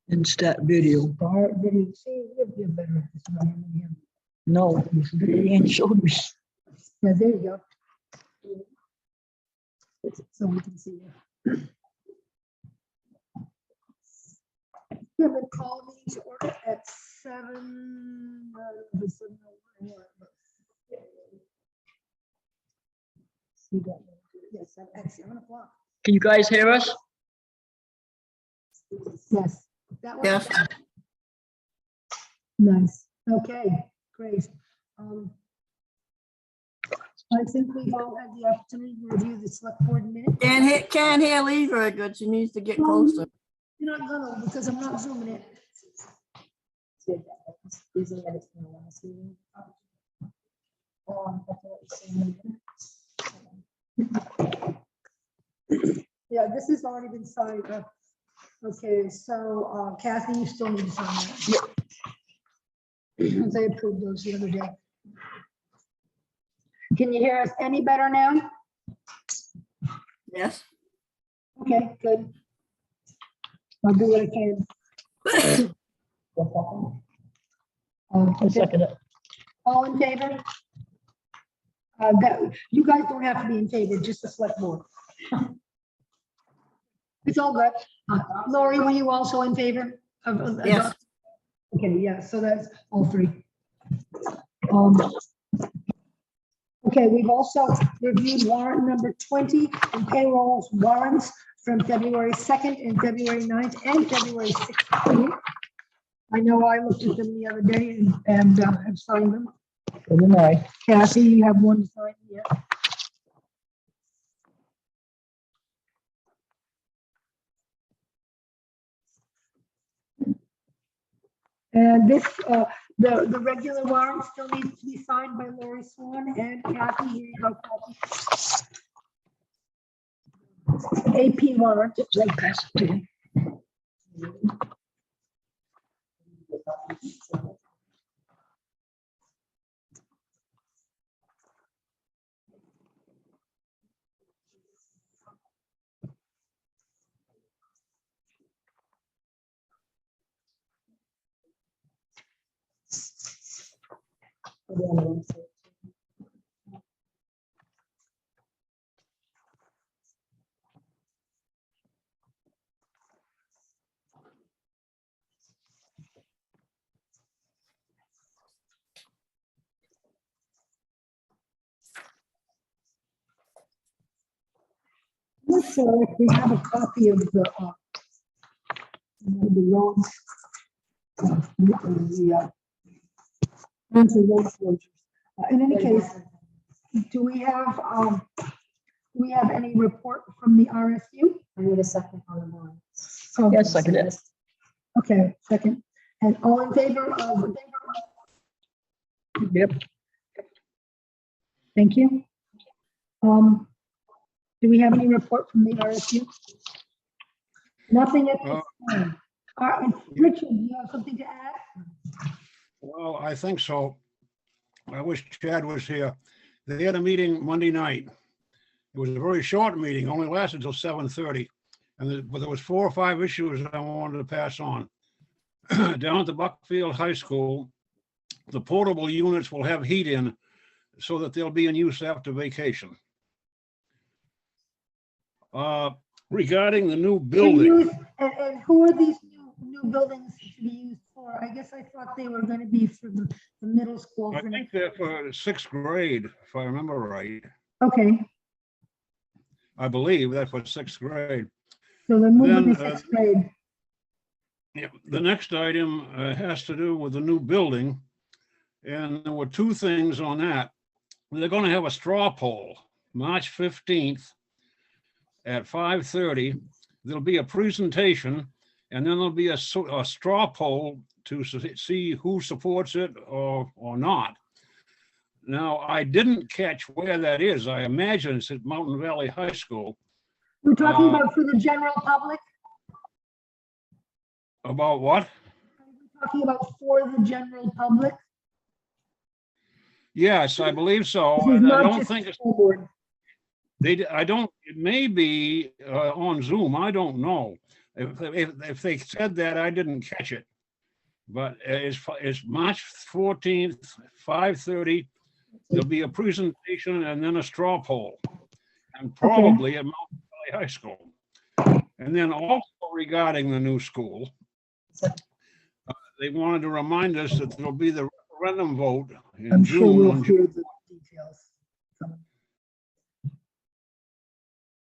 And start video. Start video. See, you're better at this than I am. No, Ann showed me. Yeah, there you go. So we can see you. Yeah, but call me to order at 7. See that? Yes, at 7 o'clock. Can you guys hear us? Yes. That one? Yes. Nice. Okay, great. I think we've all had the opportunity to review the select board minutes. Can't hear Lee very good. She needs to get closer. You're not gonna, because I'm not zooming it. These are minutes from the last meeting. That's what you're saying. Yeah, this has already been signed. Okay, so Kathy, you still need to sign that. Yep. They approved those the other day. Can you hear us any better now? Yes. Okay, good. I'll do what I can. I second it. All in favor? You guys don't have to be in favor, just the select board. It's all good. Lori, were you also in favor of? Yes. Okay, yeah, so that's all three. Okay, we've also reviewed warrant number 20 and payroll warrants from February 2nd and February 9th and February 16th. I know I looked at them the other day and have signed them. Good night. Cassie, you have one to sign here. And this, the regular warrant still needs to be signed by Lori Swan and Kathy. Here you go, Kathy. AP warrant. Right past it to him. I'm not sure if we have a copy of the roads. Road closures. In any case, do we have any report from the RSU? I need a second on the warrant. Oh, Yes, second it. okay, second. And all in favor of? Yep. Thank you. Do we have any report from the RSU? Nothing at this time. Richard, do you have something to add? Well, I think so. I wish Chad was here. They had a meeting Monday night. It was a very short meeting, only lasted until 7:30. But there was 4 or 5 issues that I wanted to pass on. Down at the Buckfield High School, the portable units will have heat in so that they'll be in use after vacation. Regarding the new building. And who are these new buildings to be used for? I guess I thought they were going to be for the middle school. I think they're for 6th grade, if I remember right. Okay, I believe that's for 6th grade. so they're moving to Then, 6th grade. Yeah, the next item has to do with the new building. And there were 2 things on that. They're going to have a straw poll, March 15th at 5:30. There'll be a presentation, and then there'll be a straw poll to see who supports it or not. Now, I didn't catch where that is. I imagine it's at Mountain Valley High School. We're talking about for the general public? About what? We're talking about for the general public? Yes, I believe so. This is And I not don't just think it's, school board. it may be on Zoom. I don't know. If they said that, I didn't catch it. But it's March 14th, 5:30. There'll be a presentation and then a straw poll. And probably at Mount Valley High School. And then also regarding the new school, they wanted to remind us that there'll be the referendum vote in I'm sure June. we'll on hear the details.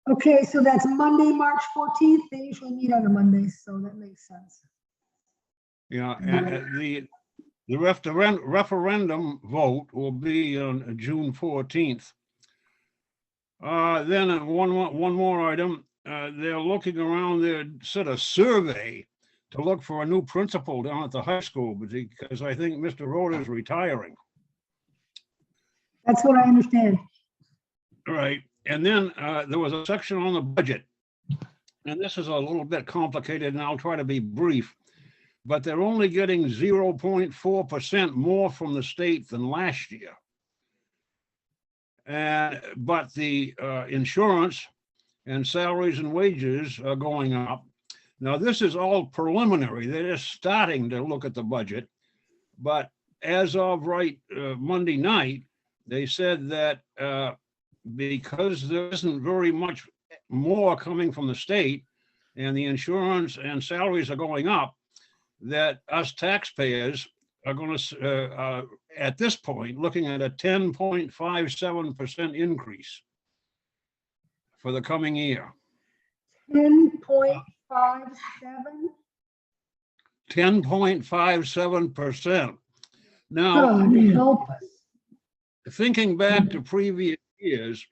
Okay, so that's Monday, March 14th. They usually meet on a Monday, so that makes sense. Yeah, and the referendum vote will be on June 14th. Then one more item. They're looking around their sort of survey to look for a new principal down at the high school, because I think Mr. Rhoda is retiring. That's what I understand. Right. And then there was a section on the budget. And this is a little bit complicated, and I'll try to be brief. But they're only getting 0.4% more from the state than last year. But the insurance and salaries and wages are going up. Now, this is all preliminary. They're just starting to look at the budget. But as of Monday night, they said that because there isn't very much more coming from the state and the insurance and salaries are going up, that us taxpayers are going to, at this point, looking at a 10.57% increase for the coming year. 10.57? 10.57%. Now, God help us. thinking back to previous years,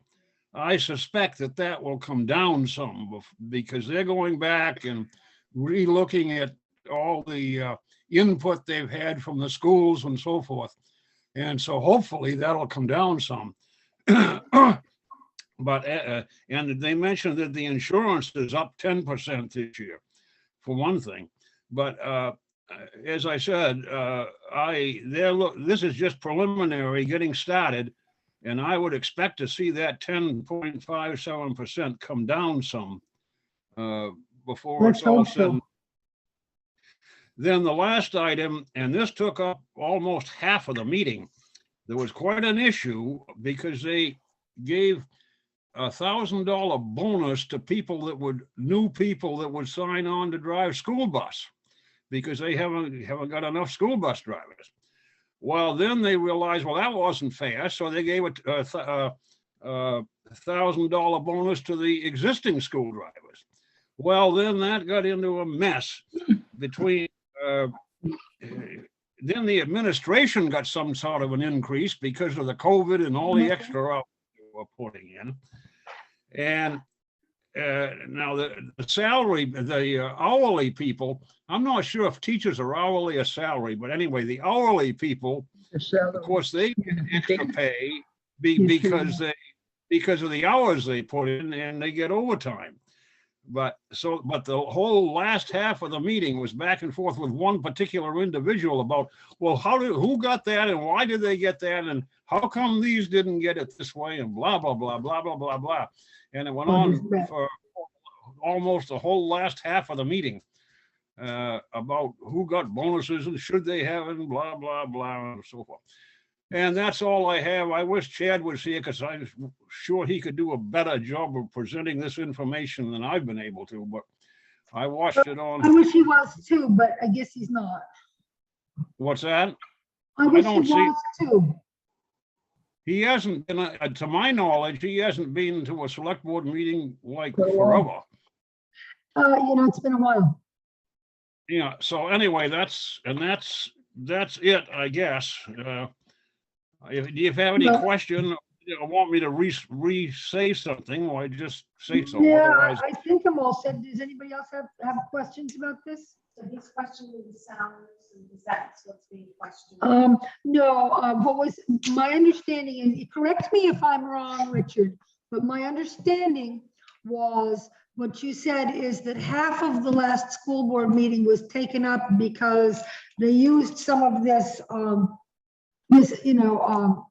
I suspect that will come down some because they're going back and re-looking at all the input they've had from the schools and so forth. And so hopefully that'll come down some. But, and they mentioned that the insurance is up 10% this year, for one thing. But as I said, this is just preliminary, getting started. And I would expect to see that 10.57% come down some before it's all said. Then the last item, and this took up almost half of the meeting. There was quite an issue because they gave $1,000 bonus to new people that would sign on to drive school bus because they haven't got enough school bus drivers. Well, then they realized, well, that wasn't fair. So they gave a $1,000 bonus to the existing school drivers. Well, then that got into a mess between, then the administration got some sort of an increase because of the COVID and all the extra hours they were putting in. And now the salary, the hourly people, I'm not sure if teachers are hourly or salary, but anyway, the hourly people, of course, they get extra pay because of the hours they put in, and they get overtime. But the whole last half of the meeting was back and forth with one particular individual about, well, who got that and why did they get that and how come these didn't get it this way and blah blah blah blah blah blah blah, and it went on for almost the whole last half of the meeting about who got bonuses and should they have it and blah blah blah and so forth. And that's all I have. I wish Chad was here because I'm sure he could do a better job of presenting this information than I've been able to, but I watched it on. I wish he was too, but I guess he's not. What's that? I wish don't he see- was too. He hasn't been, to my knowledge, he hasn't been to a select board meeting like For a forever. It's been a while. Yeah, so anyway, that's it, I guess. If you have any No. question, or want me to re-say something, or I just say so. Yeah, Otherwise, I think I'm all set. Does anybody else have questions about this? So he's questioning the salaries, and is that what's being questioned? No, what was my understanding, and correct me if I'm wrong, Richard, but my understanding was what you said is that half of the last school board meeting was taken up because they used some of this,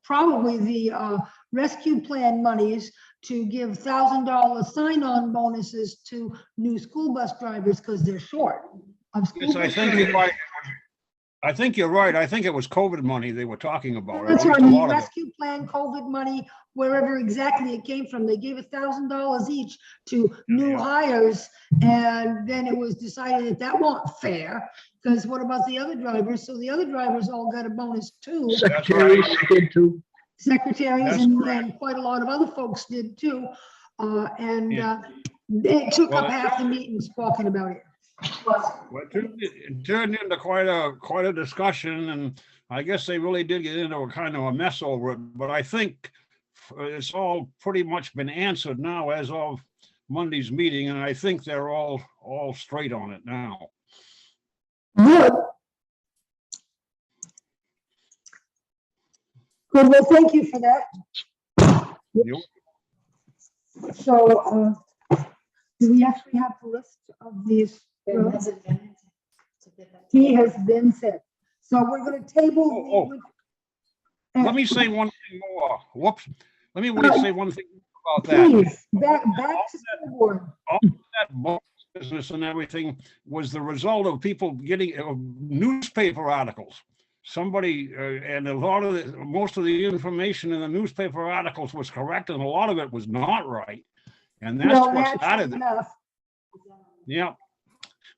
probably the rescue plan monies to give $1,000 sign-on bonuses to new school bus drivers because they're short of school Yes, I bus think you're drivers. right. I think you're right. I think it was COVID money they were talking about. That's at right, least a the lot of it. rescue plan, COVID money, wherever exactly it came from, they gave $1,000 each to new Yeah. hires. And then it was decided that that wasn't fair, because what about the other drivers? So the other drivers all got a bonus too. Secretaries did too. Secretaries That's and correct. quite a lot of other folks did too. Yeah. They took Well, up half the meetings talking about it. Well, Well, it turned into quite a discussion, and I guess they really did get into a kind of a mess over it. But I think it's all pretty much been answered now as of Monday's meeting, and I think they're all straight on it now. Good. Good, well, thank you for that. You- So, do we actually have the list of these? there roads? hasn't been to get that. He has been said. So we're gonna table. Let me say one thing more. Whoops. Let me say one thing about that. Please, back to school board. That bonus business and everything was the result of people getting newspaper articles. Somebody, and a lot of most of the information in the newspaper articles was correct, and a lot of it was not right. And that's No, what that's started it. enough. Yeah.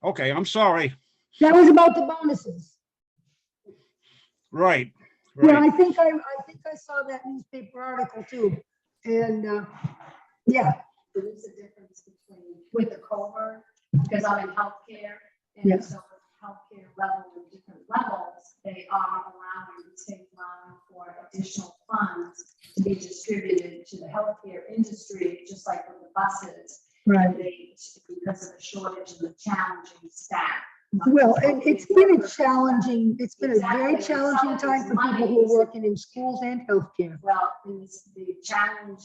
Okay, I'm sorry. That was about the bonuses. Right. Yeah, Right. I think I saw that newspaper article too. And, yeah, There is a difference between with the cohort, because I'm in healthcare. And Yes. so with healthcare level and different levels, they are allowing, the state allowing for additional funds to be distributed to the healthcare industry, just like with the buses. right. They, because of the shortage and the challenging staff. Well, and it's been a challenging, it's been a very challenging time for people who are working in schools and healthcare. Well, and the challenge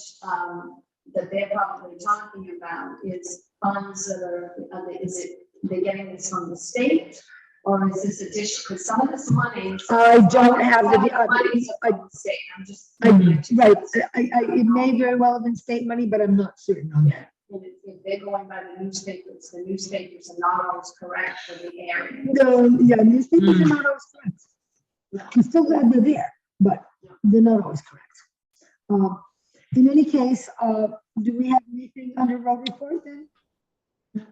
that they're probably talking about is funds that is it, they're getting this from the state? Or is this additional, because some of this money. I don't have the- Money's from the state, I'm just. Right, it may very well have been state money, but I'm not certain on that. And if they're going by the newspapers are not always correct for the area. No, yeah, newspapers are not always correct. I'm still glad they're there, but they're not always correct. In any case, do we have anything under road report then?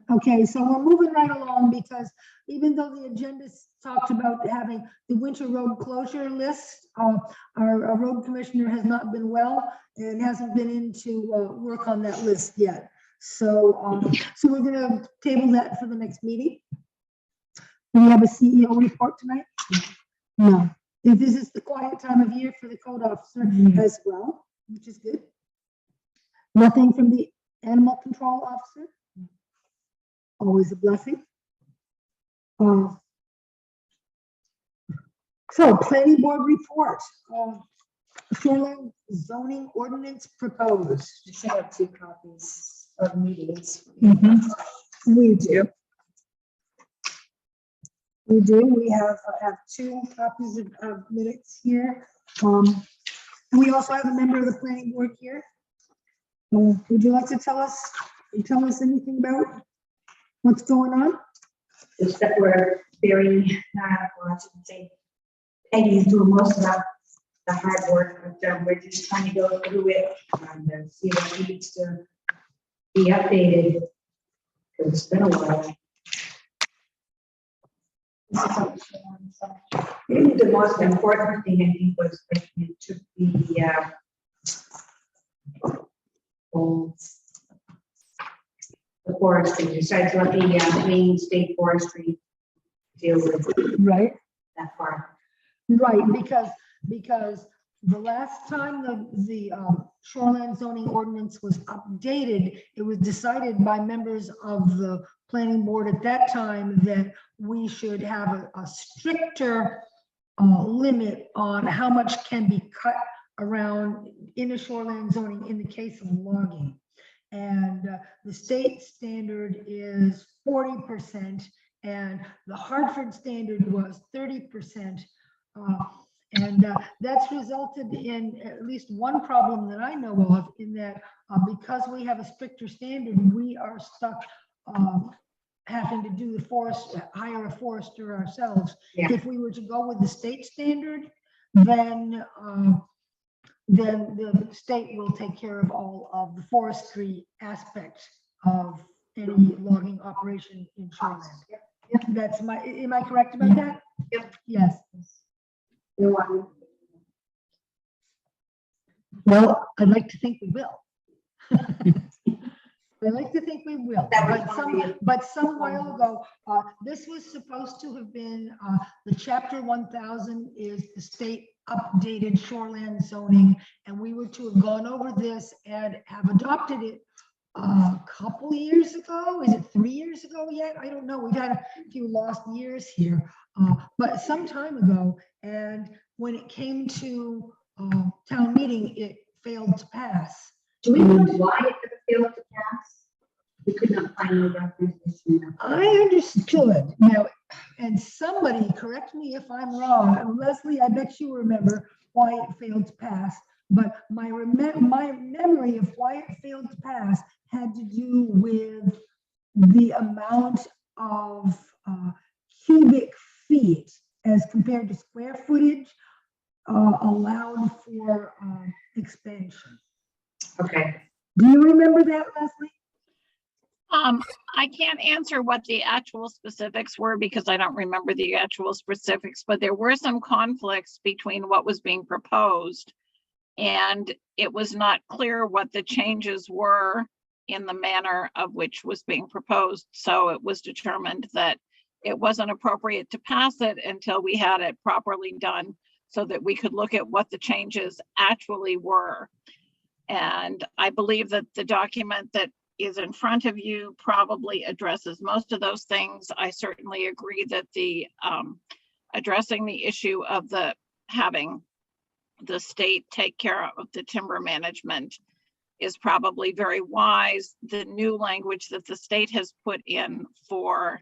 Okay, so we're moving right along because even though the agenda talked about having the winter road closure list, our road commissioner has not been well and hasn't been in to work on that list yet. So, so we're gonna table that for the next meeting. Do we have a CEO report tonight? No. This is the quiet time of year for the code officer as well, which is good. Nothing from the animal control officer. Always a blessing. So planning board report, shoreline zoning ordinance proposed. Just have 2 copies of meetings. We do. We do. We have 2 copies of minutes here. We also have a member of the planning board here. Would you like to tell us anything about what's going on? Just that we're very, well, I shouldn't say, Peggy's doing most of the hard work, but we're just trying to go through it and see what needs to be updated. Because it's been a while. The most important thing, I think, was that it took the forestry, besides let the main state forestry deal with Right. that part. Right, because the last time the shoreline zoning ordinance was updated, it was decided by members of the planning board at that time that we should have a stricter limit on how much can be cut around in a shoreline zoning in the case of logging. And the state standard is 40%, and the Hartford standard was 30%. And that's resulted in at least one problem that I know of, in that because we have a stricter standard, we are stuck having to do the forest, hire a forester ourselves. Yeah. If we were to go with the state standard, then the state will take care of all of the forestry aspects of any logging operation in shoreland. That's my, am I correct about that? Yep. Yes. You want- Well, I'd like to think we will. I like to think we will, That was but some while ago, this was supposed to have been, the chapter 1000 is the state updated shoreland zoning, and we were to have gone over this and have adopted it a couple years ago. Is it 3 years ago yet? I don't know. We've had a few lost years here, but some time ago. And when it came to town meeting, it failed to pass. Do we know why it failed to pass? We could not find the documentation. I understood now, and somebody correct me if I'm wrong, and Leslie, I bet you remember why it failed to pass, but my memory of why it failed to pass had to do with the amount of cubic feet as compared to square footage allowed for expansion. Okay. Do you remember that, Leslie? I can't answer what the actual specifics were because I don't remember the actual specifics, but there were some conflicts between what was being proposed. And it was not clear what the changes were in the manner of which was being proposed. So it was determined that it wasn't appropriate to pass it until we had it properly done so that we could look at what the changes actually were. And I believe that the document that is in front of you probably addresses most of those things. I certainly agree that the addressing the issue of the having the state take care of the timber management is probably very wise. The new language that the state has put in for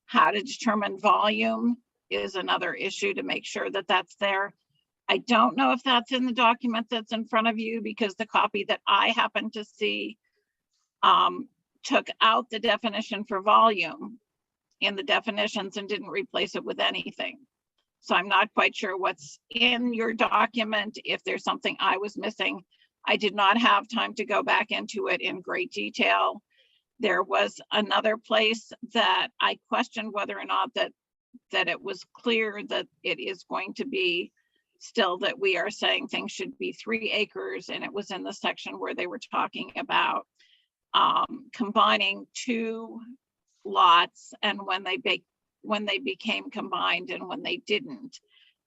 how to determine volume is another issue to make sure that that's there. I don't know if that's in the document that's in front of you because the copy that I happen to see took out the definition for volume in the definitions and didn't replace it with anything. So I'm not quite sure what's in your document, if there's something I was missing. I did not have time to go back into it in great detail. There was another place that I questioned whether or not that it was clear that it is going to be still that we are saying things should be 3 acres, and it was in the section where they were talking about combining 2 lots and when they became combined and when they didn't.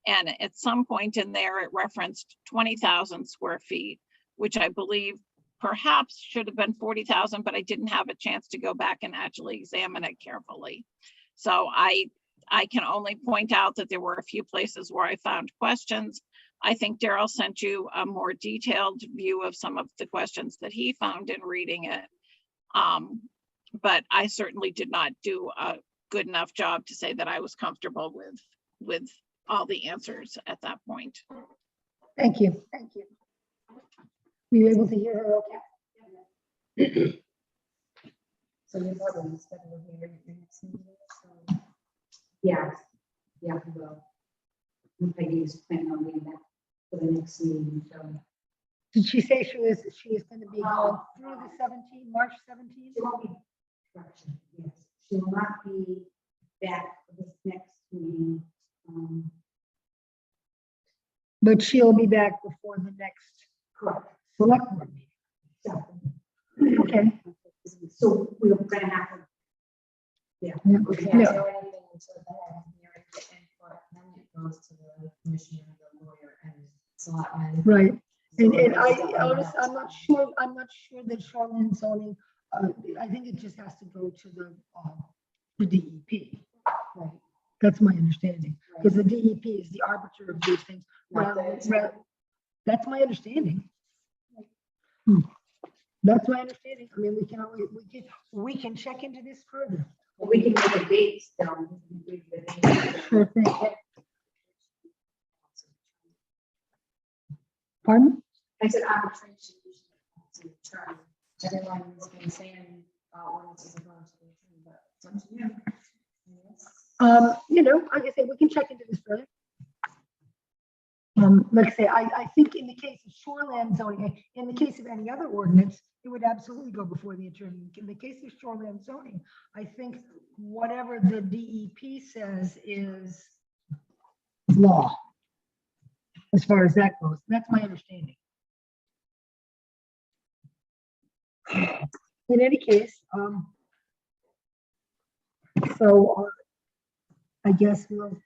And at some point in there, it referenced 20,000 square feet, which I believe perhaps should have been 40,000, but I didn't have a chance to go back and actually examine it carefully. So I can only point out that there were a few places where I found questions. I think Daryl sent you a more detailed view of some of the questions that he found in reading it. But I certainly did not do a good enough job to say that I was comfortable with all the answers at that point. Thank you. Thank you. Were you able to hear her okay? So your brother is scheduled here in the next meeting, so. Yeah, we will. And Peggy is planning on being back for the next meeting, so. Did she say she is going to be gone through the 17th, March 17th? She won't be, correction, yes, she will not be back for this next meeting. But she'll be back before the next Correct. select board meeting. So, Okay. so we're gonna have to. Yeah. Yeah. we can't Yeah. do anything until the hearing, the input, then it goes to the commissioner, the lawyer, and selectmen. Right. And So I it's honestly, I'm not sure that shoreline zoning, I think it just has to go to the DEP. Right. That's my understanding, because the DEP is the arbiter of these things. Right. That's my understanding. That's my understanding. I mean, we can check into this further. We can make a date still. We can give the date. Sure thing. Pardon? I said arbitration. Usually, everyone's been saying, ordinances are going to be, but it's up to you. Yes. Like I say, we can check into this further. Like I say, I think in the case of shoreland zoning, in the case of any other ordinance, it would absolutely go before the attorney. In the case of shoreland zoning, I think whatever the DEP says is law. As far as that goes, that's my understanding. In any case, I guess we'll.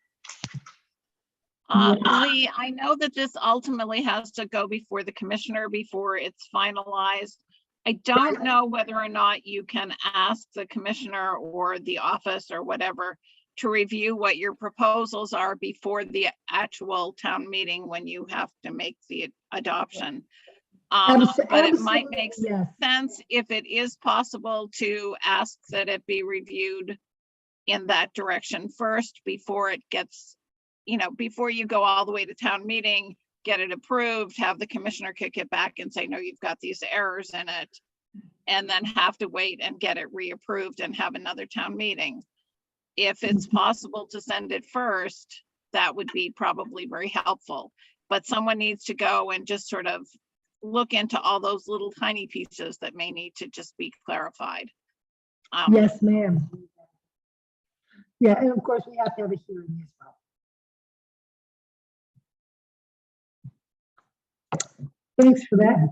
Lee, I know that this ultimately has to go before the commissioner before it's finalized. I don't know whether or not you can ask the commissioner or the office or whatever to review what your proposals are before the actual town meeting when you have to make the adoption. But it might make Yes. sense if it is possible to ask that it be reviewed in that direction first before it gets, before you go all the way to town meeting, get it approved, have the commissioner kick it back and say, no, you've got these errors in it, and then have to wait and get it reapproved and have another town meeting. If it's possible to send it first, that would be probably very helpful. But someone needs to go and just sort of look into all those little tiny pieces that may need to just be clarified. Yes, ma'am. Yeah, and of course, we have to have a hearing as well. Thanks for that.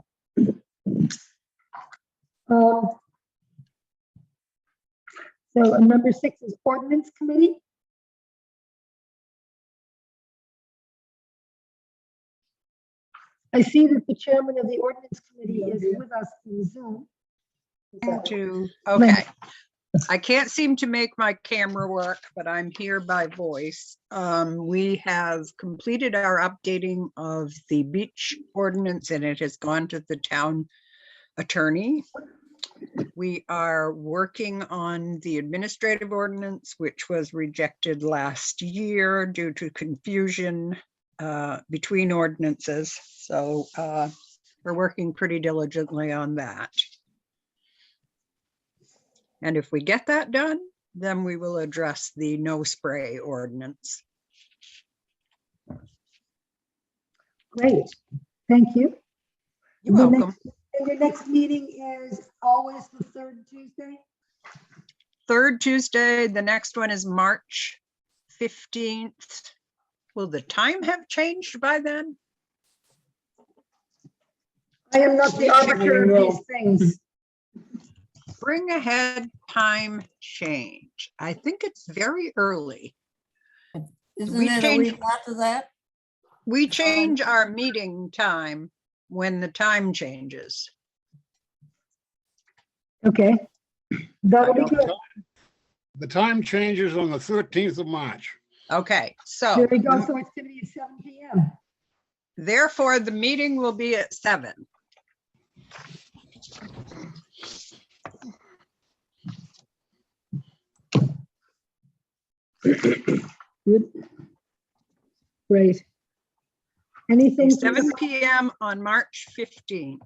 So number 6 is ordinance committee. I see that the chairman of the ordinance committee is with us in Zoom. Okay. I can't seem to make my camera work, but I'm here by voice. We have completed our updating of the beach ordinance and it has gone to the town attorney. We are working on the administrative ordinance, which was rejected last year due to confusion between ordinances. So we're working pretty diligently on that. And if we get that done, then we will address the no spray ordinance. Great, thank you. You're welcome. And your next meeting is always the 3rd Tuesday? Third Tuesday, the next one is March 15th. Will the time have changed by then? I am not the arbiter of these things. Bring ahead time change. I think it's very early. Isn't We it a change- week after that? We change our meeting time when the time changes. Okay, that'll be I don't- good. The time changes on the 13th of March. Okay, There so we go, so it's gonna be at 7 PM. therefore the meeting will be at 7. Good. Great. Anything? 7 PM on March 15th.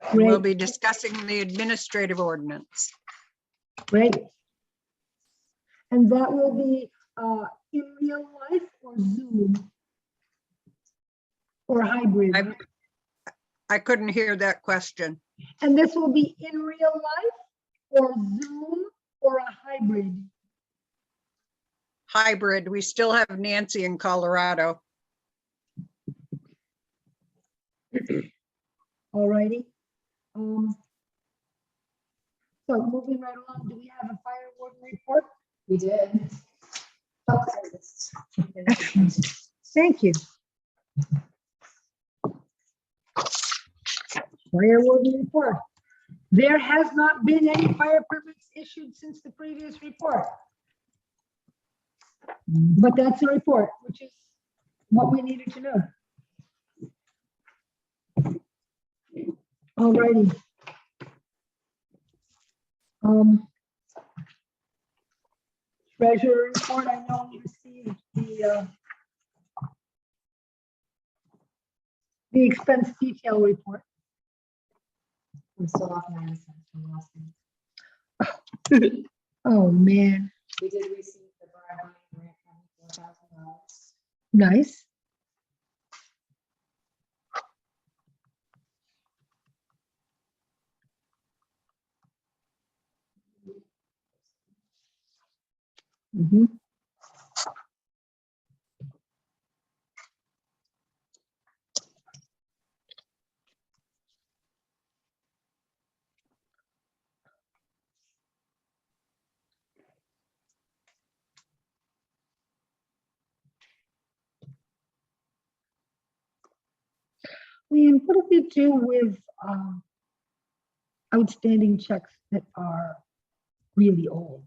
And we'll Great, be discussing the administrative ordinance. great. And that will be in real life or Zoom? Or hybrid? I couldn't hear that question. And this will be in real life or Zoom or a hybrid? Hybrid, we still have Nancy in Colorado. All righty. So moving right along, do we have a fire warden report? We did. Thank you. Fire warden report. There has not been any fire permits issued since the previous report. But that's a report, which is what we needed to know. All righty. Treasurer report, I know we received the expense detail report. I'm still off my innocence from last week. Oh, man, We did receive the bribery grant from $4,000. nice. Mhm. Leanne, what do we do with outstanding checks that are really old?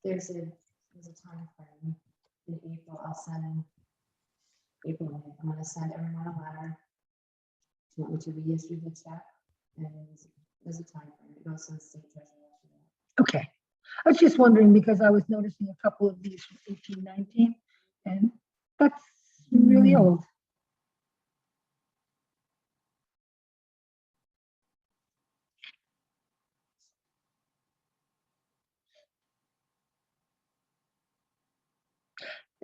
There's a time frame in April. I'll send April, May. I'm gonna send everyone a letter. Do you want me to reissue the check? And there's a time frame. It goes to the state treasurer after that. Okay, I was just wondering because I was noticing a couple of these from 1819, and that's really old.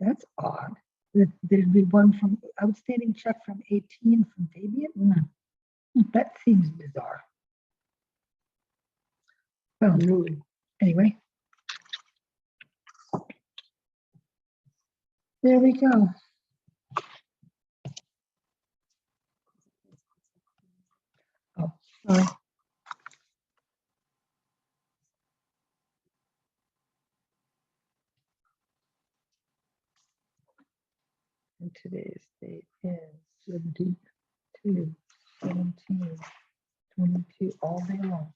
That's odd. There'd be one from outstanding check from 18 from Fabian. That seems bizarre. Well, anyway. There we go. Oh, sorry. And today's date is 17, 22, all day long.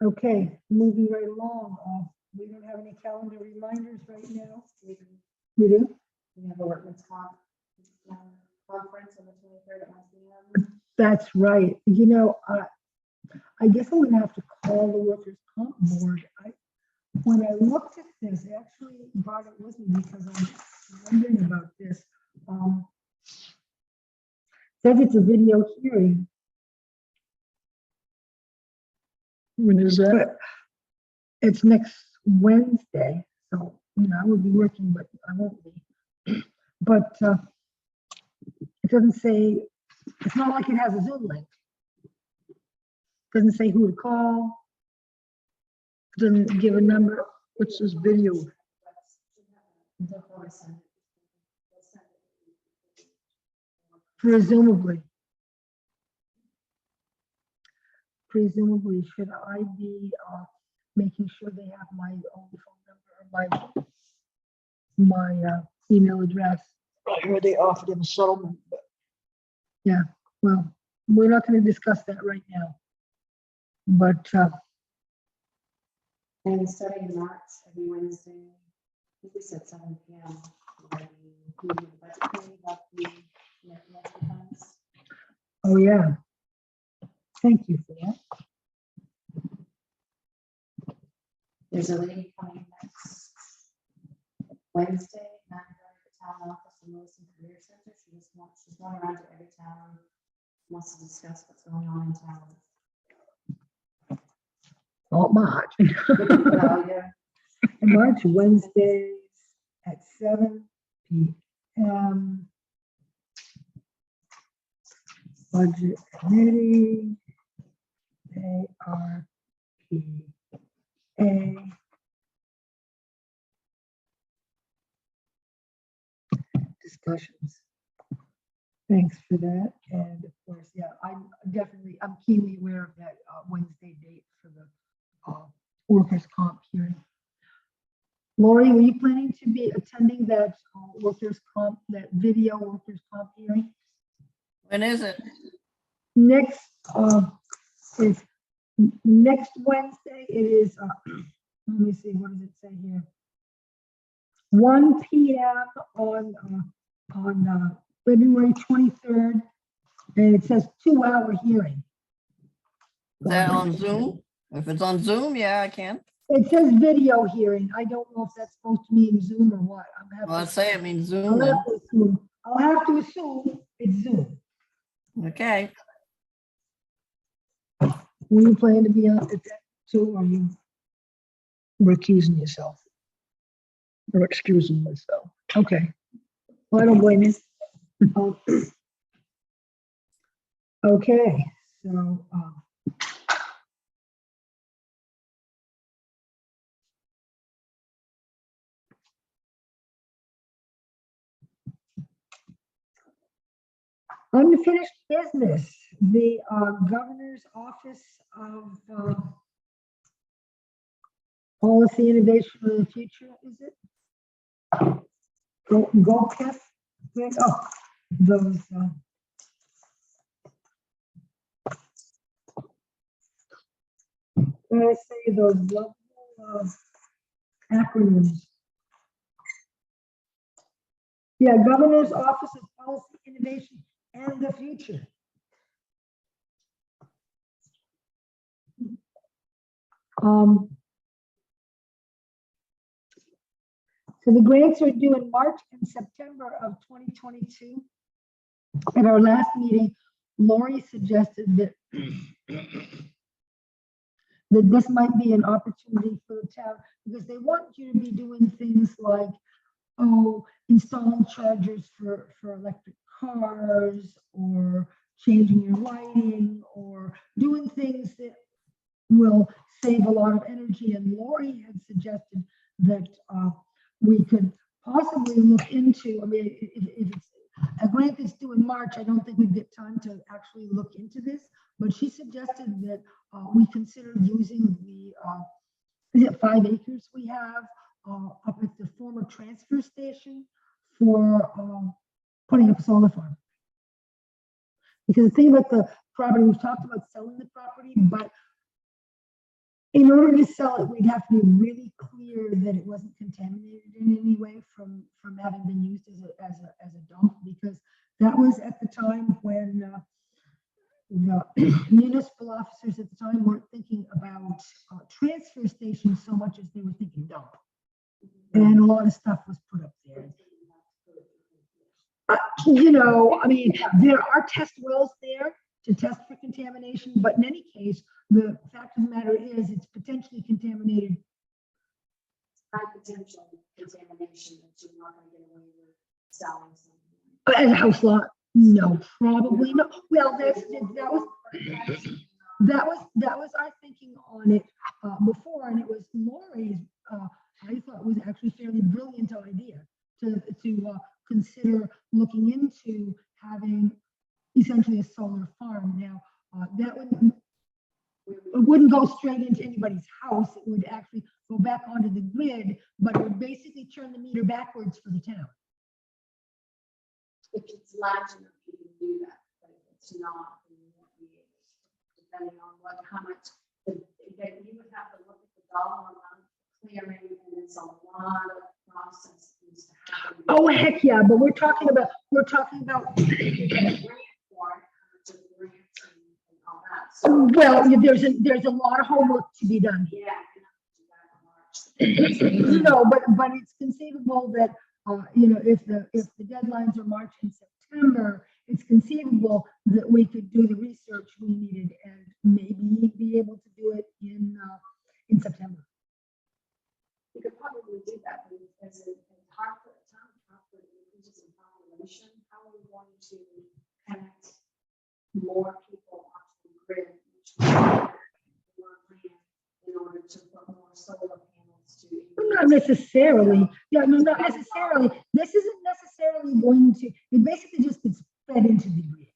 Okay, moving right along. We don't have any calendar reminders right now. We do? We have a workman's comp conference on the 23rd at 1 p.m. That's right. You know, I guess I'm gonna have to call the workers' comp board. When I looked at this, I actually brought it with me because I'm wondering about this. Says it's a video hearing. When is that? It's next Wednesday, so, you know, I will be working, but I won't be. But it doesn't say, it's not like it has a Zoom link. Doesn't say who to call. Doesn't give a number. What's this video? Presumably. Presumably, should I be making sure they have my own phone number or my email address? I heard they offered him a settlement, but yeah, well, we're not going to discuss that right now. But And starting in March, every Wednesday, I think we said 7 p.m. We do the budget committee about the net funds. oh yeah, thank you for that. There's a lady coming next Wednesday, not at the town office in Wilson Career Center. She's going around to every town, wants to discuss what's going on in town. Not March. Well, yeah, March, Wednesdays at 7 p.m. Budget committee, ARPA. Discussions. Thanks for that. And of course, yeah, I'm keenly aware of that Wednesday date for the workers' comp hearing. Lori, were you planning to be attending that workers' comp, that video workers' comp hearing? When is it? Next is next Wednesday. It is, let me see, what does it say here? 1 p.m. on February 23rd, and it says 2-hour hearing. Is that on Zoom? If it's on Zoom, yeah, I can. It says video hearing. I don't know if that's supposed to mean Zoom or what. Well, I'd say it means I'll Zoom then. have to assume, I'll have to assume it's Zoom. Okay. Will you plan to be on at that too, or are you recusing yourself? Or excusing myself? Okay. Well, I don't blame you. Okay, so, unfinished business, the governor's office of policy innovation for the future, is it? Go Pef, oh, those. When I say those lovely acronyms. Yeah, Governor's Office of Policy Innovation and the Future. So the grants are due in March and September of 2022. At our last meeting, Lori suggested that this might be an opportunity for the town because they want you to be doing things like, installing chargers for electric cars or changing your lighting or doing things that will save a lot of energy. And Lori had suggested that we could possibly look into, I mean, if it's a grant that's due in March, I don't think we'd get time to actually look into this, but she suggested that we consider using the, is it 5 acres we have up at the former transfer station for putting up a solar farm. Because the thing about the property, we've talked about selling the property, but in order to sell it, we'd have to be really clear that it wasn't contaminated in any way from having been used as a dump, because that was at the time when the municipal officers at the time weren't thinking about transfer stations so much as they were thinking dump. And a lot of stuff was put up there. I mean, there are test wells there to test for contamination, but in any case, the fact of the matter is it's potentially contaminated. High potential contamination that you're not gonna get away with selling something. As a house lot, no, probably not. Well, that was our thinking on it before, and it was Lori's, I thought was actually fairly brilliant idea to consider looking into having essentially a solar farm. Now, that wouldn't go straight into anybody's house. It would actually go back onto the grid, but it would basically turn the meter backwards for the town. If it's large enough, you can do that, but if it's not, then you won't be able to, depending on how much, again, you would have to look at the dollar amount clearing, and it's a lot of process that needs to happen. Oh, heck yeah, but we're talking about, well, there's a lot of homework to be done here. No, but it's conceivable that, if the deadlines are March and September, it's conceivable that we could do the research we needed and maybe be able to do it in September. You could probably do that, but as a Hartford, town of Hartford increases in population, how are we going to connect more people onto the grid? In order to put more solar panels to. Not necessarily. Yeah, no, not necessarily. This isn't necessarily going to, it basically just gets fed into the grid.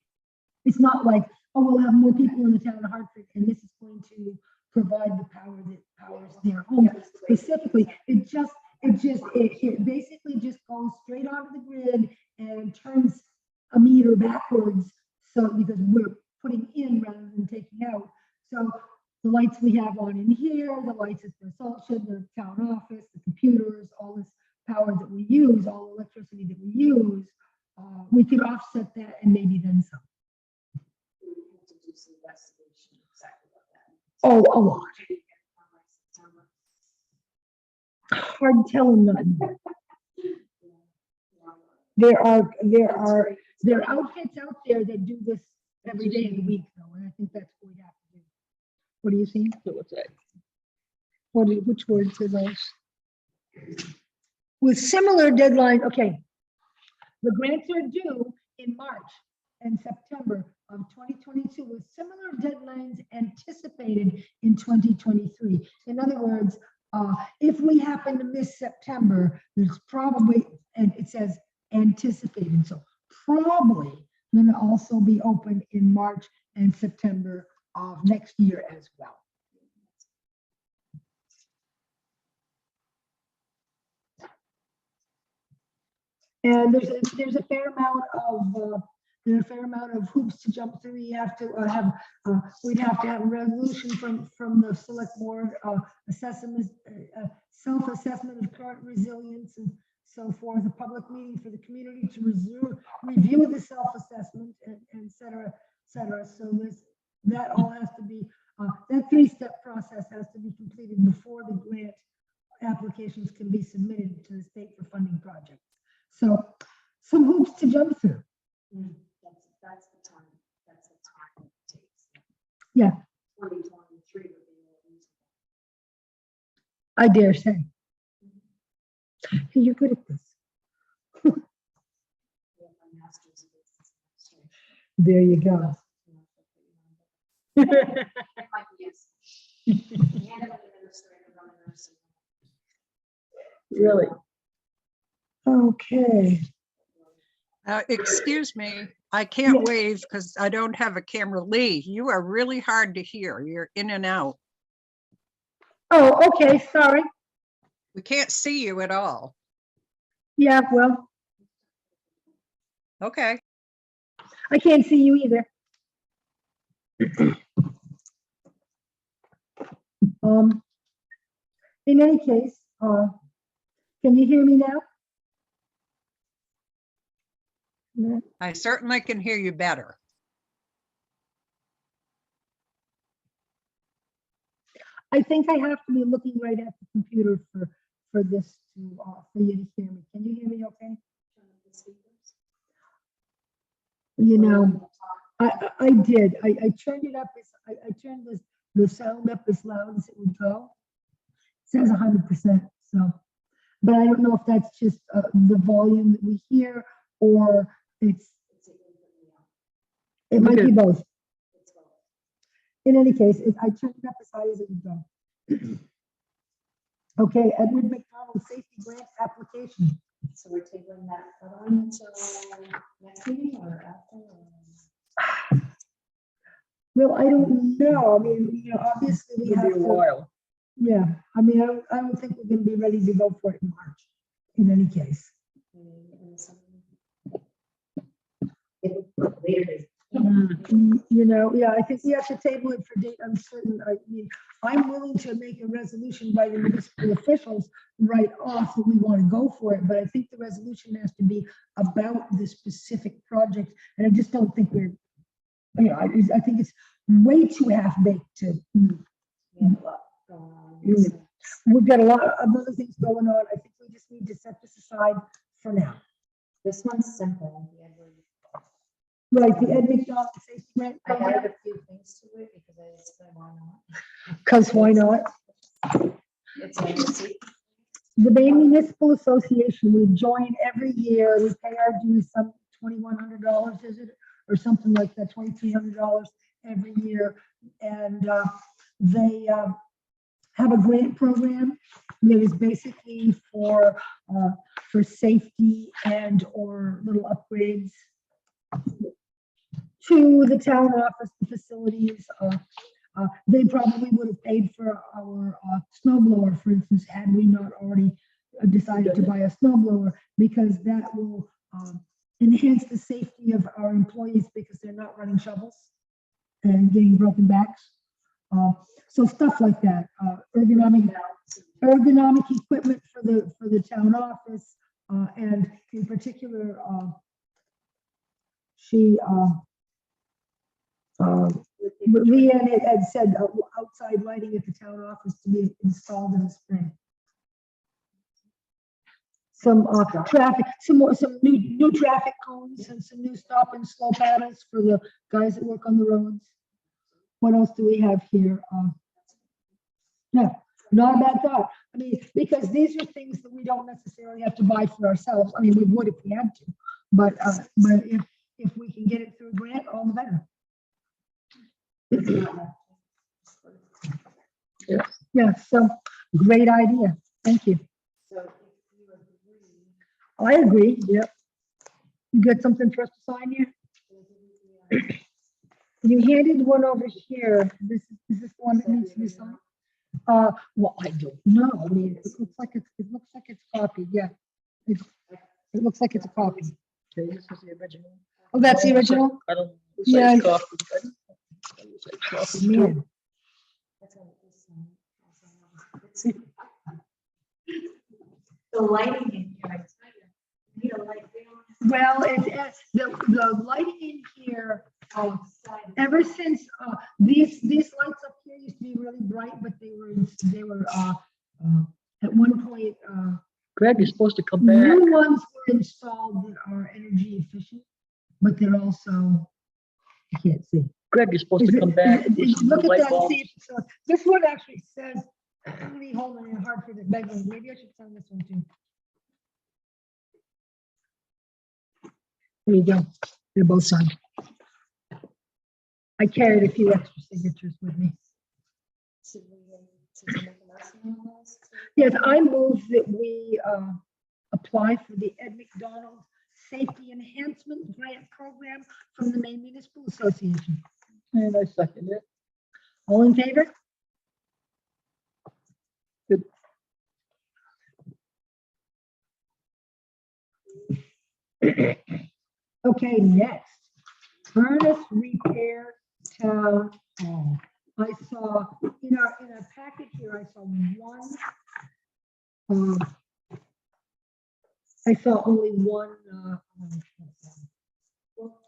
It's not like, we'll have more people in the town of Hartford and this is going to provide the power that powers their home specifically. It basically just goes straight onto the grid and turns a meter backwards. So because we're putting in rather than taking out. So the lights we have on in here, the lights at the salt shed, the town office, the computers, all this power that we use, all the electricity that we use, we could offset that and maybe then some. Oh, a lot. hard telling nothing. There are outfits out there that do this every day of the week, though, and I think that's what we have to do. What do you think? Which words are those? With similar deadline, okay. The grants are due in March and September of 2022 with similar deadlines anticipated in 2023. In other words, if we happen to miss September, there's probably, and it says anticipated, so probably going to also be open in March and September of next year as well. And there's a fair amount of hoops to jump through. You have to we'd have to have a resolution from the select board, self-assessment of current resilience and so forth, a public meeting for the community to review the self-assessment and et cetera, et cetera. So that all has to be, that three-step process has to be completed before the grant applications can be submitted to the state for funding projects. So some hoops to jump through. That's the time it takes. Yeah. 2023 would be more reasonable. I dare say. Hey, you're good at this. We have my master's in business administration. There you go. It might be yes. And an administrator, I'm a nurse. Really? Okay. Excuse me, I can't wave because I don't have a camera. Lee, you are really hard to hear. You're in and out. Oh, okay, sorry. We can't see you at all. Yeah, well, Okay. I can't see you either. In any case, can you hear me now? No. I certainly can hear you better. I think I have to be looking right at the computer for this to, for you to hear me. Can you hear me okay? You know, I did. I turned it up, I turned the sound up as loud as it would go. It says 100%, so, but I don't know if that's just the volume that we hear or it might be both. In any case, I turned it up as high as it would go. Okay, Edward McDonald Safety Grant Application. So we're tabling that other one until next meeting or after? Or? Well, I don't know. I mean, you know, obviously we have to. Yeah, I mean, I don't think we're gonna be ready to go for it in March, in any case. You know, yeah, I think we have to table it for date uncertain. I mean, I'm willing to make a resolution by the municipal officials right off that we want to go for it, but I think the resolution has to be about the specific project, and I just don't think we're, you know, I think it's way too half-baked to. We've got a lot of other things going on. I think we just need to set this aside for now. This one's simple. Right, the Ed McDonald Safety Grant. I added a few things to it because I said, why not? Because why not? It's like a secret. The Maine Municipal Association, we join every year, we pay our dues, some $2,100, is it? Or something like that, $2,300 every year. And they have a grant program that is basically for safety and or little upgrades to the town office, the facilities. They probably would have paid for our snow blower, for instance, had we not already decided to buy a snow blower, because that will enhance the safety of our employees because they're not running shovels and getting broken backs. So stuff like that, ergonomic equipment for the town office, and in particular, Leanne had said outside lighting at the town office to be installed in the spring. some traffic, some new traffic cones and some new stop and slow paddles for the guys that work on the roads. What else do we have here? No, not a bad thought. I mean, because these are things that we don't necessarily have to buy for ourselves. I mean, we would if we had to, but if we can get it through a grant, all the better. Yeah, so great idea. Thank you. I agree. Yep. You got something for us to sign here? You handed one over here. Is this the one that needs to be signed? Well, I don't know. I mean, it looks like it's copied. Yeah. It looks like it's a copy. Okay, this is the original. Oh, that's the original? I don't. Yeah. Man. The lighting in here, I tell you, need a light. Well, the lighting in here, ever since, these lights up here used to be really bright, but they were at one point, Greg is supposed to come back. new ones were installed that are energy efficient, but they're also, I can't see. Greg is supposed Is to it- come back. is- with some Look new at light that, bulbs. see, if so this one actually says, let me hold it in hard for the bedroom, maybe I should sign this one too. There you go, they're both signed. I carried a few extra signatures with me. Yes, I move that we apply for the Ed McDonald Safety Enhancement Grant Program from the Maine Municipal Association. And I second it. All in favor? Good. Okay, next, furnace repair town hall. I saw in our packet here, I saw only one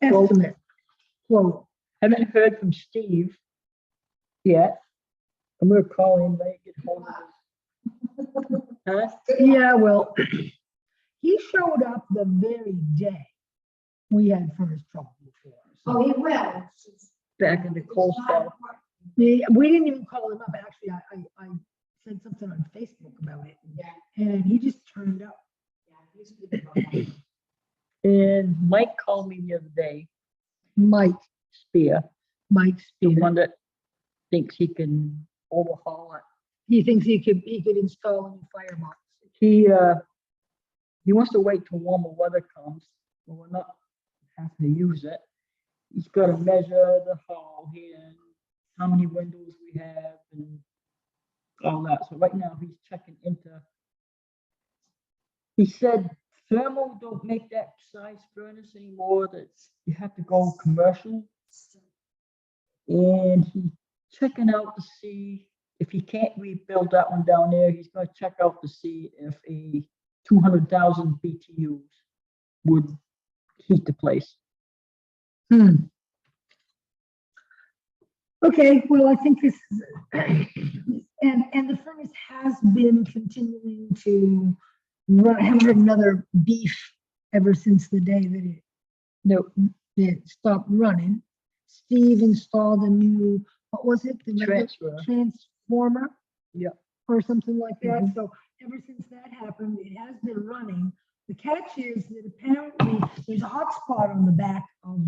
estimate. Quote. Haven't heard from Steve yet. I'm gonna call him, when I get hold of him. Huh? Yeah, well, he showed up the very day we had furnace trouble before. So Oh, he will. Back in the cold spell. we didn't even call him up. Actually, I said something on Facebook about it. Yeah. And he just turned up. Yeah, he's good about that. And Mike called me the other day, Mike Spear, the the one that thinks he can overhaul it. he thinks he could install a new firebox. He wants to wait till warmer weather comes, when we're not having to use it. He's got to measure the hall here, and how many windows we have and all that. So right now he's checking into. He said thermal don't make that size furnace anymore, that you have to go commercial. And he's checking out to see if he can't rebuild that one down there. He's gonna check out to see if a 200,000 BTUs would heat the place. Okay, well, I think this is, and the furnace has been continuing to run. I haven't heard another beef ever since the day that No, it stopped running. Steve installed a new, what was it? The transformer? Yeah. Or something like that. So ever since that happened, it has been running. The catch is that apparently there's a hot spot on the back of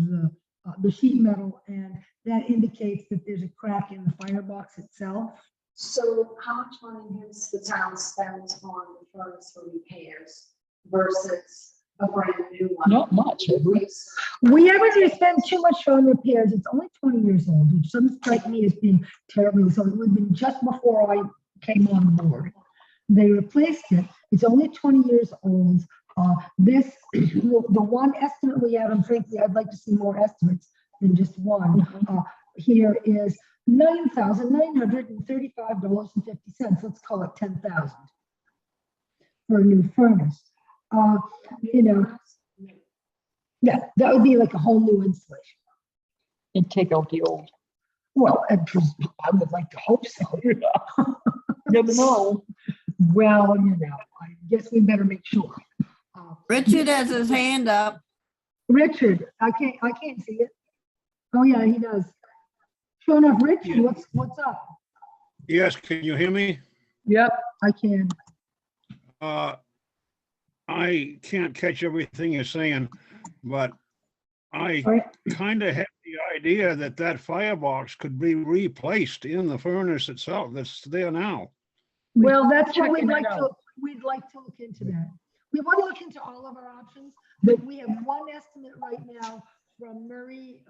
the sheet metal, and that indicates that there's a crack in the firebox itself. So how much money has the town spent on the furnace for repairs versus a brand new one? not much. have we? We haven't really spent too much on repairs. It's only 20 years old, which doesn't strike me as being terribly, so it would have been just before I came on board. They replaced it. It's only 20 years old. The one estimate we have, and frankly, I'd like to see more estimates than just one. Here is $9,935.50. Let's call it 10,000 for a new furnace. Yeah, that would be like a whole new installation. And take out the old. Well, I would like to hope so. Never know. Well, I guess we better make sure. Richard has his hand up. Richard, I can't see it. Oh, yeah, he does. Sure enough, Richard, Yeah. what's up? Yes, can you hear me? Yep, I can. I can't catch everything you're saying, but I All right. kind of had the idea that that firebox could be replaced in the furnace itself that's there now. Well, that's what checking it out. we'd like to look into that. We want to look into all of our options, but we have one estimate right now from Murray.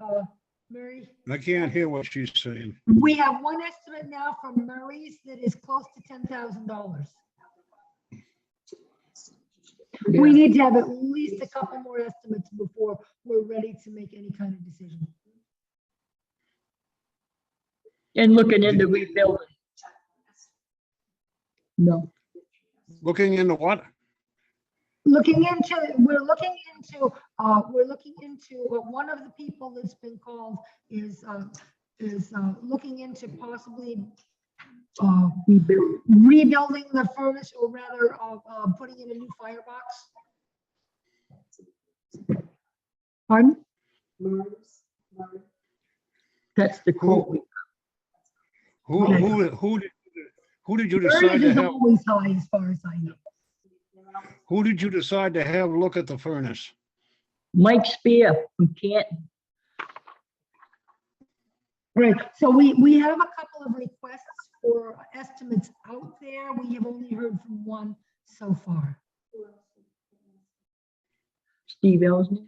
I can't hear what she's saying. We have one estimate now from Murray's that is close to $10,000. We need to have at least a couple more estimates before we're ready to make any kind of decision. And looking into rebuilding. No, Looking into what? We're looking into one of the people that's been called is looking into possibly rebuilding the furnace, or rather putting in a new firebox. Pardon? that's the quote. Who did you Murray's decide to is have? always high as far as I know. Who did you decide to have look at the furnace? Mike Spear from Canton. Right, so we have a couple of requests for estimates out there. We have only heard from one so far. Steve Ellsney.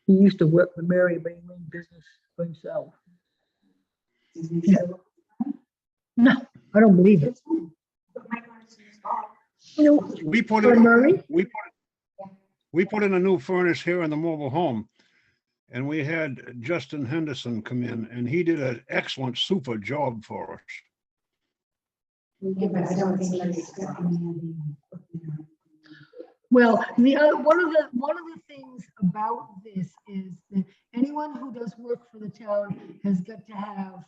He used to work for Mary, but he went business for himself. No, I don't believe it. No, We put for in, Murray? we put in a new furnace here in the mobile home. And we had Justin Henderson come in, and he did an excellent, super job for us. Yeah, but I don't think he's. Well, one of the things about this is that anyone who does work for the town has got to have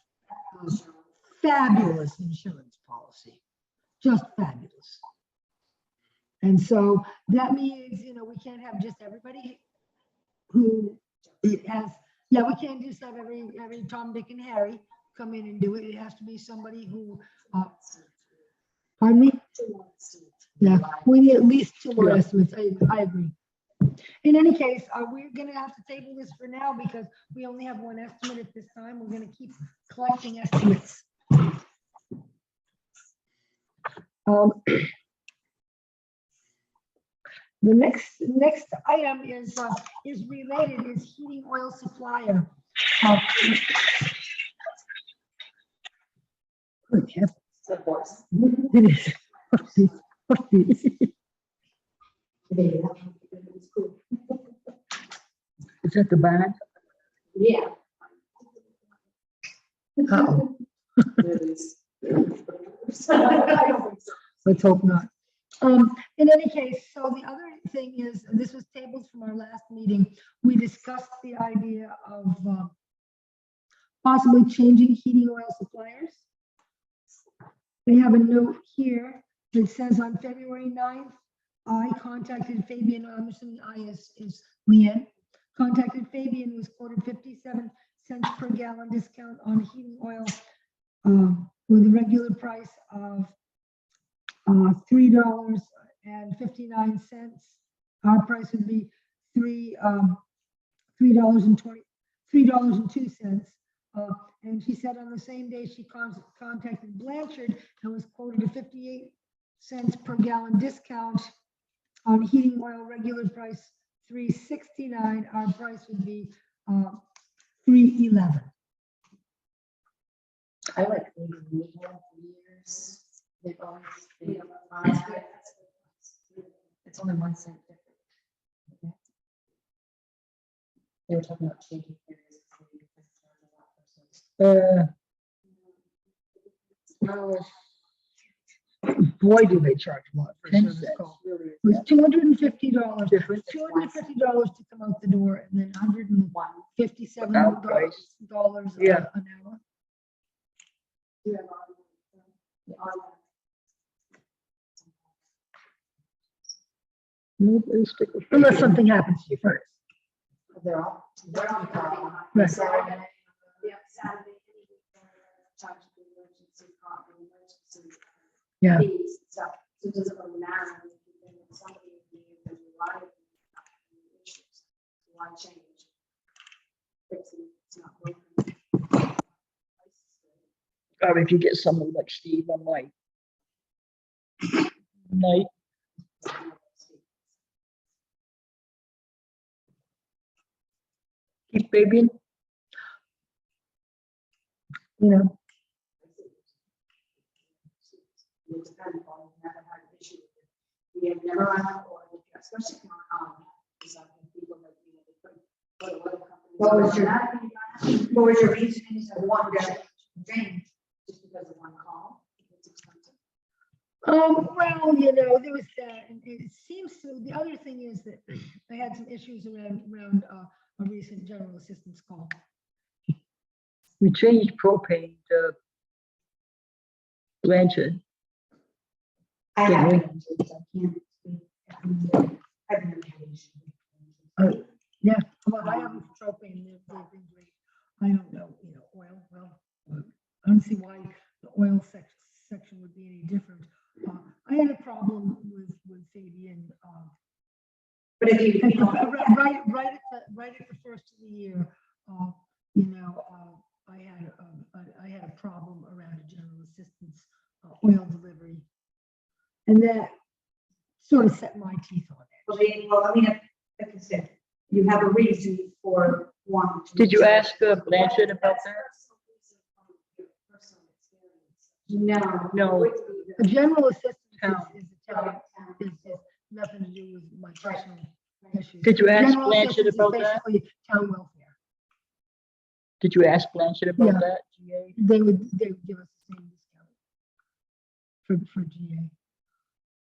a fabulous insurance policy, just fabulous. And so that means, we can't have just everybody who it has, we can't just have every Tom, Dick, and Harry come in and do it. It has to be somebody who, pardon me? Yeah, we need at least 2 more estimates. I agree. In any case, we're gonna have to table this for now because we only have one estimate at this time. We're gonna keep collecting estimates. The next item is related, is heating oil supplier. Good heavens. It is. Is that the band? Yeah. Uh-oh. Let's hope not. In any case, so the other thing is, and this was tabled from our last meeting, we discussed the idea of possibly changing heating oil suppliers. They have a note here that says on February 9th, I contacted Fabian, I'm assuming I is Leanne, contacted Fabian, was quoted 57 cents per gallon discount on heating oil with a regular price of $3.59. Our price would be $3.02. And she said on the same day she contacted Blanchard and was quoted a 58 cents per gallon discount on heating oil, regular price $3.69. Our price would be $3.11. I like maybe years. They've always, it's only 1 cent different. Okay. They were talking about changing areas. Boy, do they charge a lot for a 10 service cents. call. It was $250, $250 to come out the door, and then $157 Outprice. Yeah. an hour. Nope, it'll stick with unless you. something happens to you first. They're on call. Right. Saturday, yeah, Saturday. Charge of the emergency, coffee, emergency. Yeah. Fees, and stuff. So it doesn't really matter if you think that somebody in the reliable issues. Why change? Fix it, it's not broken. Or if you get somebody like Steve, I'm like, night, keep babying. You know, It depends on, never had an issue with it. We have never had, or especially if you're on, because I think people like, you know, they put, What was your- Just What was your reasoning to want to change? because of one call, it's expensive. well, you know, there was that, and it seems to, the other thing is that I had some issues around a recent general assistance call. We changed propane to Blanchard. I Didn't we? haven't. I can't speak. I've never had an issue. Yeah, well, I haven't propane, they've been great. I don't know, you know, oil, well, I don't see why the oil section would be any different. I had a problem with Fabian, But if you, you know, right at the first of the year, you know, I had a problem around a general assistance oil delivery. And that sort of set my teeth on it. well, I mean, like I said, you have a reason for wanting to. Did you ask Blanchard about that? No. No. A general assistance Town. is a town, is nothing to do with my personal issues. Did you ask General Blanchard assistance is about that? basically town welfare. Did you ask Blanchard about Yeah. that? GA? They would give us the same discount for GA.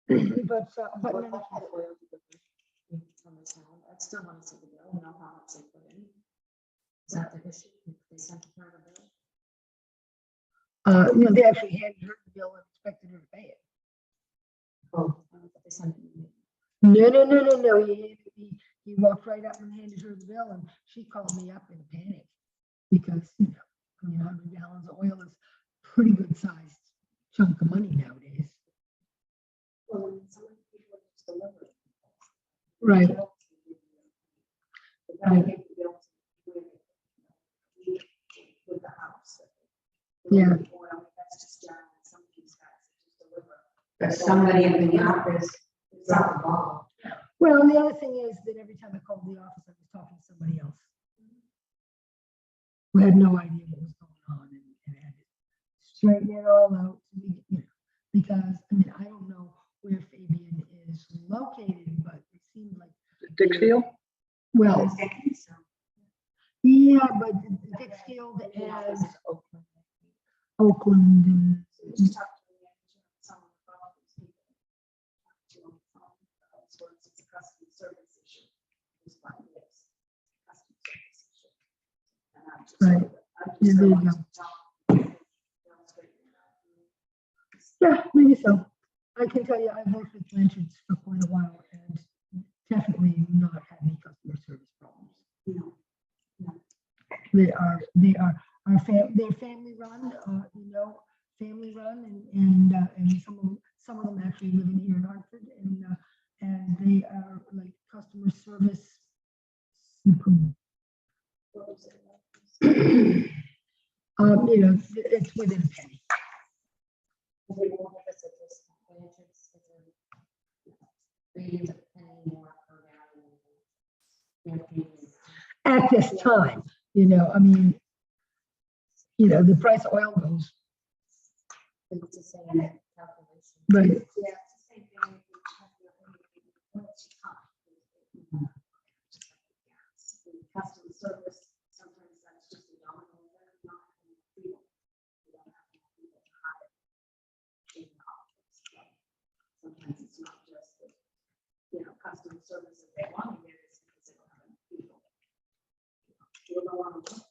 But But if I had oil delivery from the town, I'd still want to see the bill, know how much they put in. Is that the issue? If they sent her a bill? you know, they actually handed her the bill and expected her to pay it. Oh. They sent it. No. He walked right up and handed her the bill, and she called me up in a panic because, you know, I mean, 100 gallons of oil is pretty good sized chunk of money nowadays. Well, and some people just deliver it. Right. They gotta get the bill with the house. Yeah. Oil, that's just general, some of these guys just deliver. But somebody in the office is out the ball. Well, and the other thing is that every time I called the office, I was talking to somebody else who had no idea what was going on and had to straighten it all out, you know, because, I mean, I don't know where Fabian is located, but it seemed like, Dixfield? well, yeah, but Dixfield has Oakland and, Just talk to some of the problems people. To on the phone, so it's a customer service issue. It's like this, customer service issue. And I'm just- Right. I'm Yeah, just there you going go. to talk. yeah, maybe so. I can tell you, I've worked with Blanchard's for quite a while and definitely not had any customer service problems. No. They're family run, you know, family run and some of them actually living here in Hartford and they are like customer service supreme. You know, it's within a penny. They won't give us a discount, they end up paying more per gallon. At this time, you know, I mean, you know, the price of oil goes, It's the same calculation. right, Yeah, it's the same thing. Customer service, sometimes that's just a domino effect, not enough people. We don't have enough people to hire in the office. Sometimes it's not just the, you know, customer service that they want to get, it's because they don't have enough people. People don't want to work.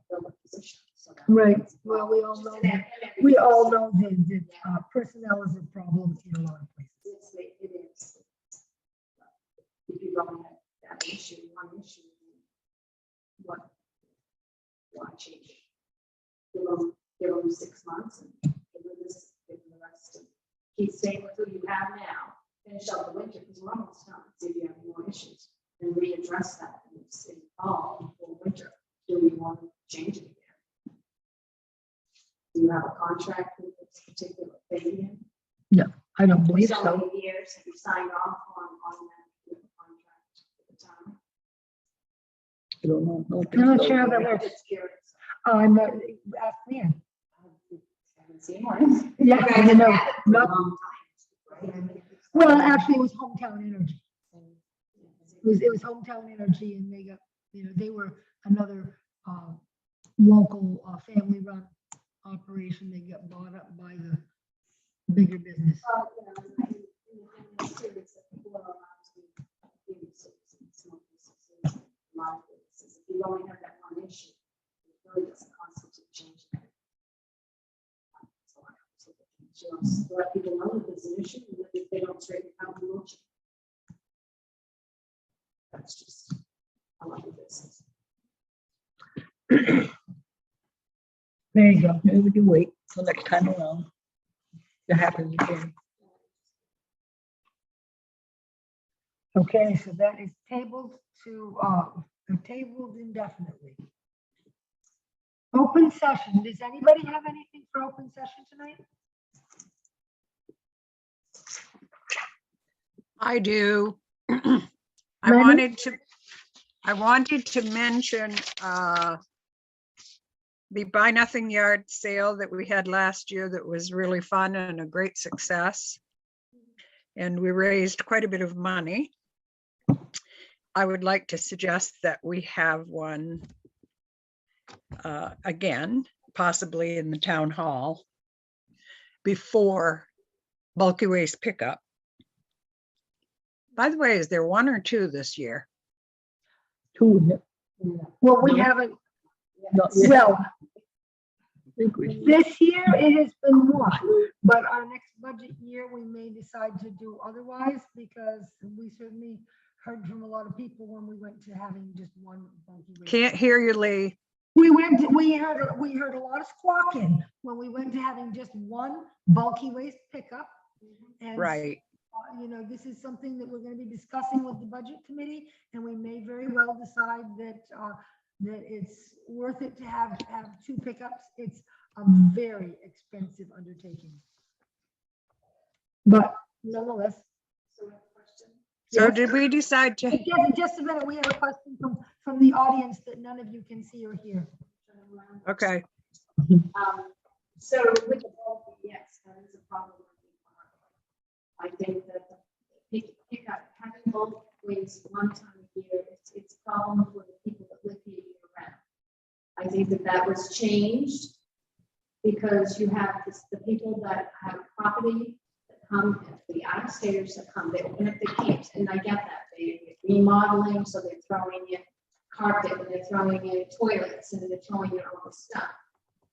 Fill the position, so that- right. Well, we all know that personnel is a problem in a lot of places. It's if you don't have that issue, one issue, what? Why change? Give them 6 months and give them the rest of, keep staying with who you have now, finish out the winter, because we're almost done, see if you have more issues, and readdress that in the fall, or winter. Do we want to change it again? Do you have a contract with this particular thing? I don't believe So so. many years have you signed off on that contract at the time? I don't know. I don't I'm not think so. sure that we're, Just curious. I'm not, ask Leanne. Haven't seen one. Yeah, You guys I have know. had it for a Not- long time, right? Well, actually, it was Hometown Energy. It was Hometown Energy, and they got, they were another local family-run operation. They got bought up by the bigger business. Well, and the thing is too, is that people are allowed to do citizens, small businesses, a lot of businesses. If you only have that one issue, it really doesn't constitute changing it. So I just let people know that there's an issue, and that if they don't straighten it out, we will change. That's just a lot of business. There you go. Maybe we can wait till next time around. It happens again. Okay, so that is tabled tabled indefinitely. Open session. Does anybody have anything for open session tonight? I do. Randy? I wanted to mention the Buy Nothing Yard sale that we had last year that was really fun and a great success. And we raised quite a bit of money. I would like to suggest that we have one again, possibly in the town hall before bulky waste pickup. By the way, is there one or two this year? Two, yeah. Well, we haven't, Not yet. well, I think we- this year it has been one, but our next budget year, we may decide to do otherwise because we certainly heard from a lot of people when we went to having just one bulky waste. Can't hear you, Lee. We heard a lot of squawking when we went to having just one bulky waste pickup. And Right. this is something that we're going to be discussing with the budget committee, and we may very well decide that it's worth it to have two pickups. It's a very expensive undertaking. But nonetheless. So Yes. did we decide to, Just a minute, we have a question from the audience that none of you can see or hear. okay, So with the bulk, yes, that is a problem. I think that the pick up, having bulk waste one time a year, it's a problem for the people that live here year round. I think that was changed because you have the people that have property that come, the out-of-staters that come, they open up their camps, and I get that. They're remodeling, so they're throwing in carpet, and they're throwing in toilets, and they're throwing in all this stuff.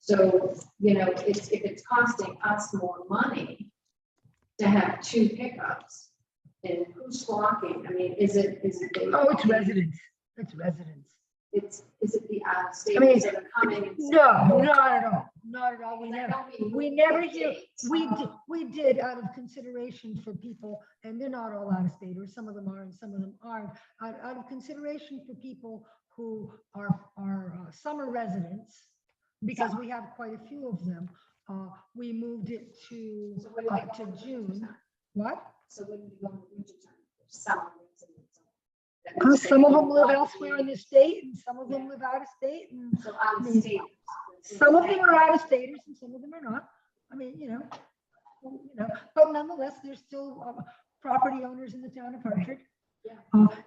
So, if it's costing us more money to have two pickups, and who's squawking? I mean, is it? Oh, it's residents. It's residents. Is it the out-of-staters that are coming? And No, not at all. Not at all. We never hear, did. we did out of consideration for people, and they're not all out of staters. Some of them are and some of them aren't. Out of consideration for people who are summer residents, because we have quite a few of them, we moved it to June. What? So when you go in the winter time, there's summer residents. Some of them live elsewhere in the state, and some of them live out of state, and So out of state. some of them are out of staters and some of them are not. I mean, but nonetheless, there's still property owners in the town of Hartford.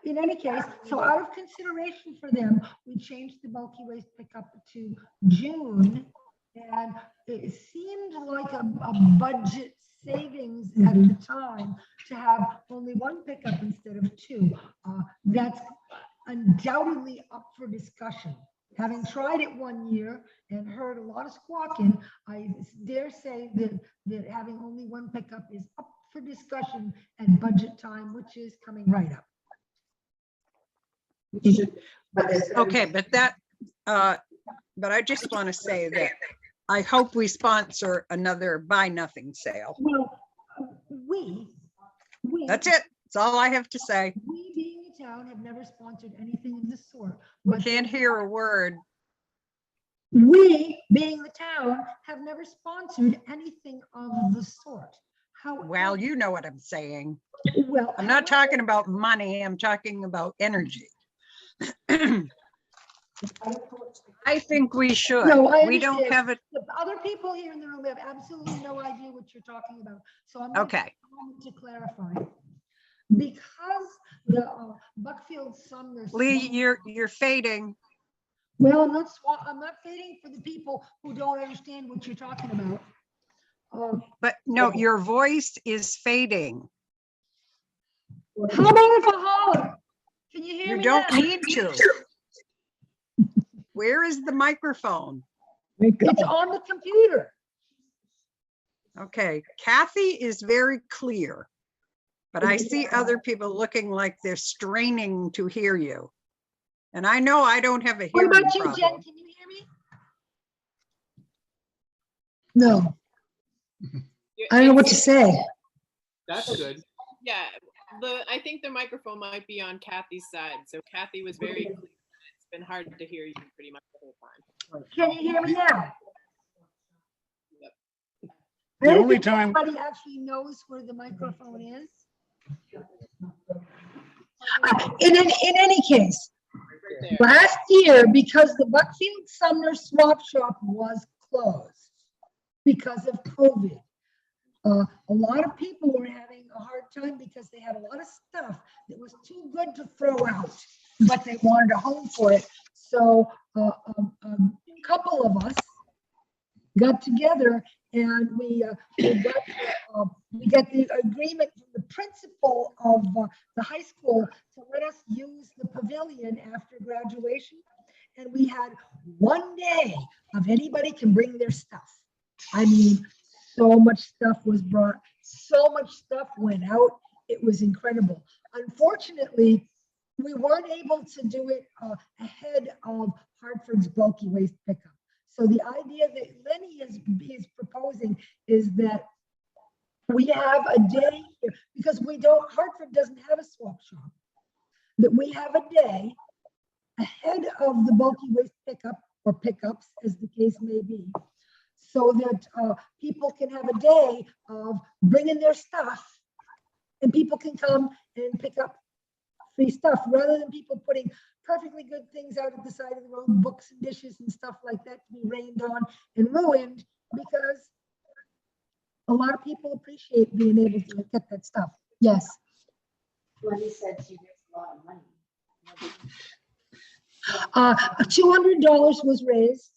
In any case, so out of consideration for them, we changed the bulky waste pickup to June. And it seemed like a budget savings at the time to have only one pickup instead of two. That's undoubtedly up for discussion. Having tried it one year and heard a lot of squawking, I dare say that having only one pickup is up for discussion at budget time, which is coming right up. But there's. Okay, but that, but I just want to say that I hope we sponsor another buy nothing sale. Well, we. That's it. That's all I have to say. We being the town have never sponsored anything of this sort, but Can't hear a word. we being the town have never sponsored anything of the sort. How? Well, you know what I'm saying. Well, I'm not talking about money. I'm talking about energy. I think we should. No, I We don't understand. have it. The other people here in the room have absolutely no idea what you're talking about. So I'm going to Okay. take a moment to clarify. Because the Buckfield Sumner. Lee, you're fading. Well, I'm not fading for the people who don't understand what you're talking about. But no, your voice is fading. How about if I holler? Can you hear You me don't now? need to. Where is the microphone? It's on the computer. Okay, Kathy is very clear, but I see other people looking like they're straining to hear you. And I know I don't have a What hearing about you, Jen? problem. Can you hear me? No, I don't know what to say. That's good. Yeah, I think the microphone might be on Kathy's side. So Kathy was very clear. It's been hard to hear you pretty much the whole time. Can you hear me now? Yep. The I don't only think time- anybody actually knows where the microphone is. In any case, Right there. last year, because the Buckfield Sumner Swap Shop was closed because of COVID, a lot of people were having a hard time because they had a lot of stuff that was too good to throw out, but they wanted a home for it. So a couple of us got together and we got the agreement from the principal of the high school to let us use the pavilion after graduation. And we had one day of anybody can bring their stuff. I mean, so much stuff was brought, so much stuff went out. It was incredible. Unfortunately, we weren't able to do it ahead of Hartford's bulky waste pickup. So the idea that Lenny is proposing is that we have a day here, because Hartford doesn't have a swap shop, that we have a day ahead of the bulky waste pickup or pickups, as the case may be, so that people can have a day of bringing their stuff and people can come and pick up free stuff, rather than people putting perfectly good things out at the side of the road, books and dishes and stuff like that to be rained on and ruined, because a lot of people appreciate being able to get that stuff. Yes. Wendy said she makes a lot of money. $200 was raised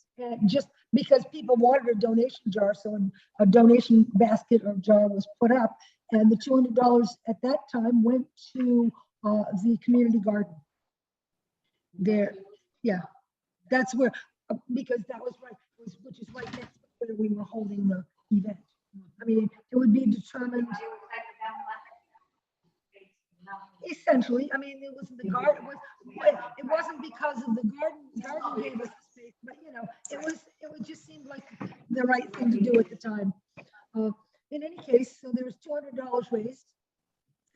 just because people wanted a donation jar. So a donation basket or jar was put up, and the $200 at that time went to the community garden. There, yeah, that's where, because that was right, which is right next to where we were holding the event. I mean, it would be determined. Essentially, I mean, it was the garden, it wasn't because of the garden gave us the space, but you know, it just seemed like the right thing to do at the time. In any case, so there was $200 raised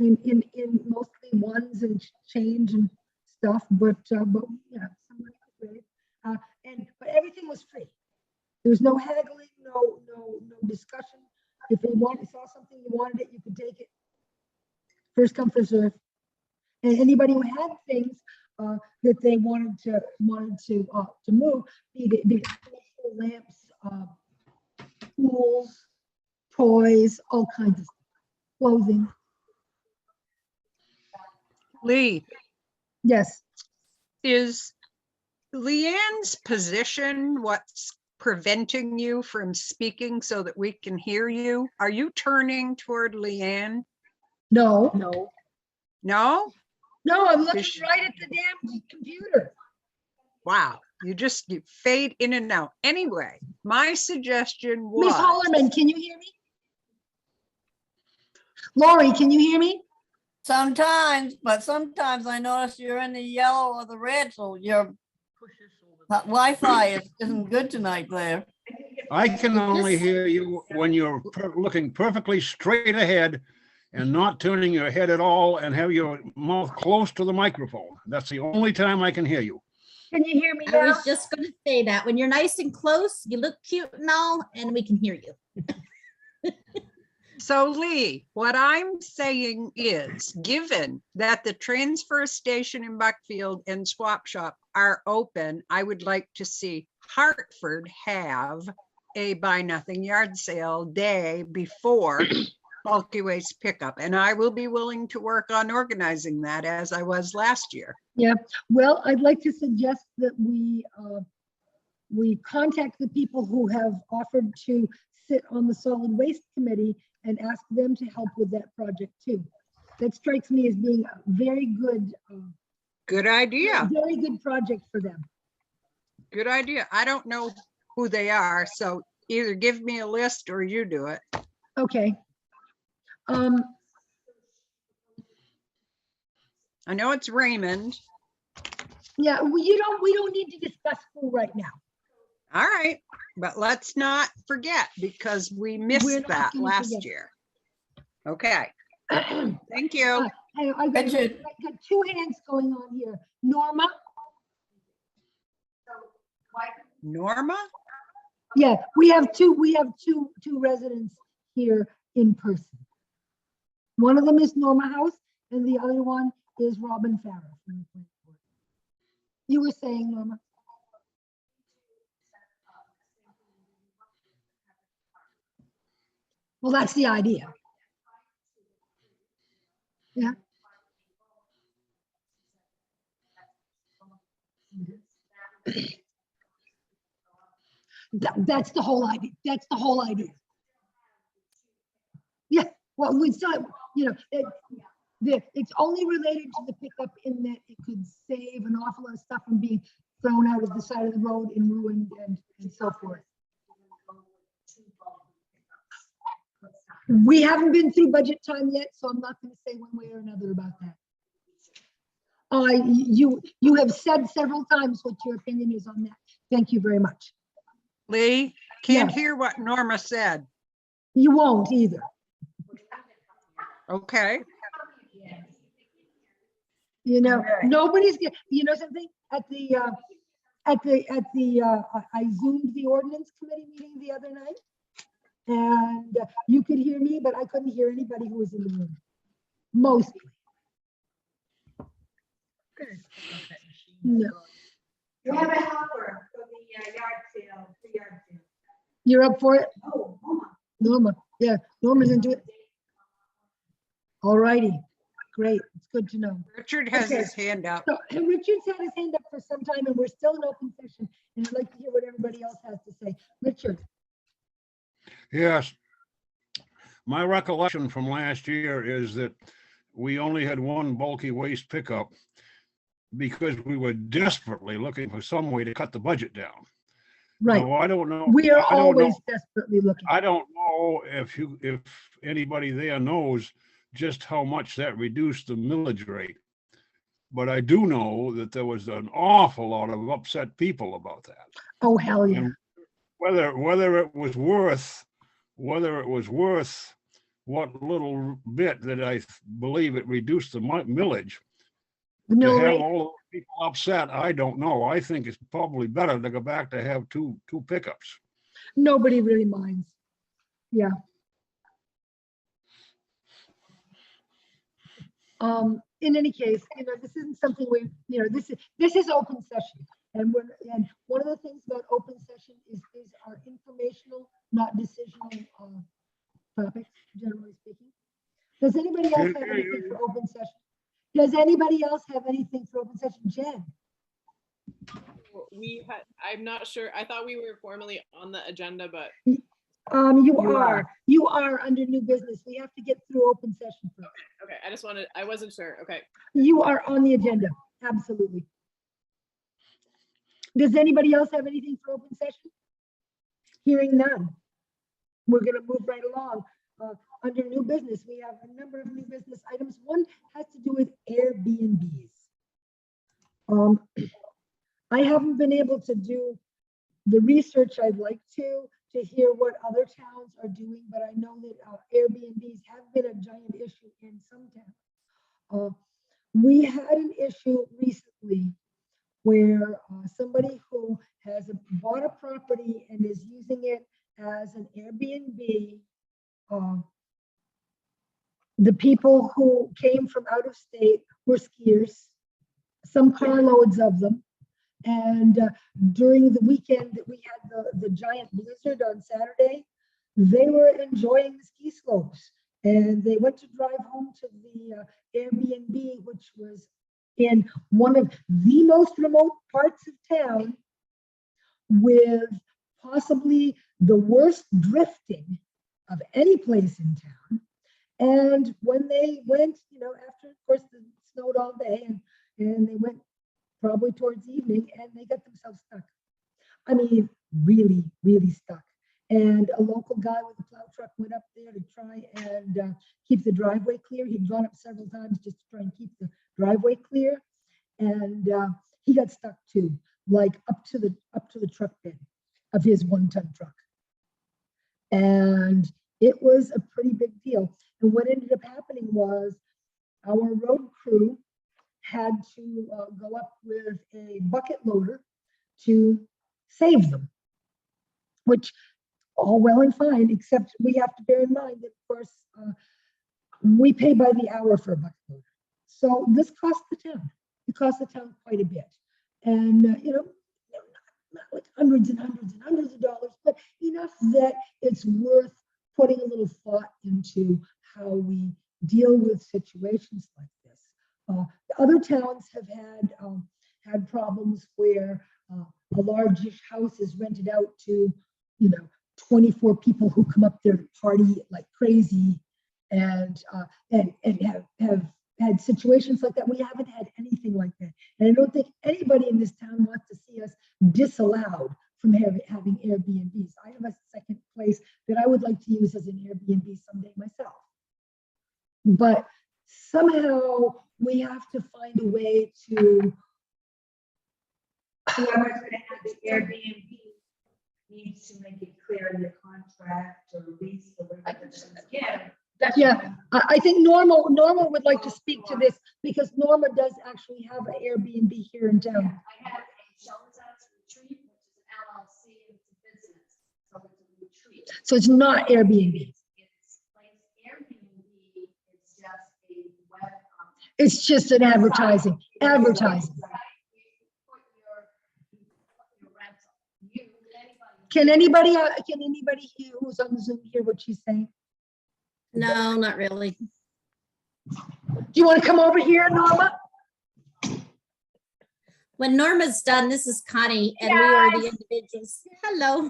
in mostly ones and change and stuff, but yeah, some money was raised. But everything was free. There was no haggling, no discussion. If you saw something, you wanted it, you could take it. First come, first serve. And anybody who had things that they wanted to move, be it lamps, tools, toys, all kinds of stuff, clothing. Lee, Yes. is Leanne's position what's preventing you from speaking so that we can hear you? Are you turning toward Leanne? No. No? No, I'm looking Is she- right at the damn computer. Wow, you fade in and out. Anyway, my suggestion Miss was, Hollerman, can you hear me? Lori, can you hear me? Sometimes, but sometimes I notice you're in the yellow or the red, so your Push this over. Wi-Fi isn't good tonight there. I can only hear you when you're looking perfectly straight ahead and not turning your head at all and have your mouth close to the microphone. That's the only time I can hear you. Can you hear me I now? was just gonna say that when you're nice and close, you look cute and all, and we can hear you. So Lee, what I'm saying is, given that the transfer station in Buckfield and Swap Shop are open, I would like to see Hartford have a buy nothing yard sale day before bulky waste pickup. And I will be willing to work on organizing that as I was last year. Yeah, well, I'd like to suggest that we contact the people who have offered to sit on the solid waste committee and ask them to help with that project too. That strikes me as being a very good, Good idea. very good project for them. Good idea. I don't know who they are, so either give me a list or you do it. Okay. I know it's Raymond. Yeah, we don't need to discuss who right now. All right, but let's not forget because we We're missed not that gonna last forget. year. Okay, Hang thank you. on, I've got Richard. two hands going on here. Norma? Norma? Yeah, we have two residents here in person. One of them is Norma House and the other one is Robin Farah. from the planning board. You were saying, Norma? Well, that's the idea. Yeah. That's the whole idea. That's the whole idea. Yeah, well, we still, it's only related to the pickup in that it could save an awful lot of stuff from being thrown out of the side of the road and ruined and so forth. We haven't been through budget time yet, so I'm not going to say one way or another about that. You have said several times what your opinion is on that. Thank you very much. Lee, can't Yes. hear what Norma said. You won't either. Okay, Nobody's, something I zoomed the ordinance committee meeting the other night. And you could hear me, but I couldn't hear anybody who was in the room. Mostly. No. We have a helper for the yard sale, the yard sale. You're up for it? Oh, Norma, yeah, Norma's into it. All righty, great, it's good to know. Richard has Okay. his hand up. So and Richard's had his hand up for some time and we're still in open session and I'd like to hear what everybody else has to say. Richard, Yes. My recollection from last year is that we only had one bulky waste pickup because we were desperately looking for some way to cut the budget down. right, Now, I don't know. we are I don't know- always desperately looking. I don't know if anybody there knows just how much that reduced the millage rate. But I do know that there was an awful lot of upset people about that. Oh, hell yeah. And whether it was worth what little bit that I believe it reduced the millage, The to mill have rate, all those people upset, I don't know. I think it's probably better to go back to have two pickups. nobody really minds. Yeah. In any case, this isn't something this is open session. And one of the things about open session is these are informational, not decisional topics, generally speaking. Does anybody else have anything for open session? Does anybody else have anything for open session? Jen? I'm not sure. I thought we were formally on the agenda, but You are under new business. We have to get through open session first. okay. I wasn't sure. Okay. You are on the agenda, absolutely. Does anybody else have anything for open session? Hearing none. We're gonna move right along. under new business, we have a number of new business items. One has to do with Airbnbs. I haven't been able to do the research I'd like to hear what other towns are doing, but I know that Airbnbs have been a giant issue in some towns. We had an issue recently where somebody who has bought a property and is using it as an Airbnb, the people who came from out of state were skiers, some carloads of them. And during the weekend that we had the giant blizzard on Saturday, they were enjoying the ski slopes. And they went to drive home to the Airbnb, which was in one of the most remote parts of town, with possibly the worst drifting of any place in town. And when they went, after, of course, it snowed all day, and they went probably towards evening, and they got themselves stuck. I mean, really, really stuck. And a local guy with a plow truck went up there to try and keep the driveway clear. He'd gone up several times just to try and keep the driveway clear. And he got stuck too, like up to the truck bed of his 1-ton truck. And it was a pretty big deal. And what ended up happening was our road crew had to go up with a bucket loader to save them, which all well and fine, except we have to bear in mind that, of course, we pay by the hour for a bucket loader. So this cost the town. It cost the town quite a bit. And, not like hundreds and hundreds and hundreds of dollars, but enough that it's worth putting a little thought into how we deal with situations like this. Other towns have had problems where a large house is rented out to, 24 people who come up there to party like crazy, and have had situations like that. We haven't had anything like that. And I don't think anybody in this town wants to see us disallowed from having Airbnbs. I have a second place that I would like to use as an Airbnb someday myself. But somehow we have to find a way to. Whoever's gonna have the Airbnb needs to make it clear in the contract or lease or whatever. Yeah, I think Norma would like to speak to this, because Norma does actually have an Airbnb here in town. I have a Shelter's House Retreat, which is an LLC, and it's a business, so it's a retreat. So it's not Airbnb. It's like Airbnb, it's just a web. It's just an advertising. Can anybody who's on Zoom hear what she's saying? No, not really. Do you want to come over here, Norma? When Norma's done, this is Connie, and we are the individuals. Hello.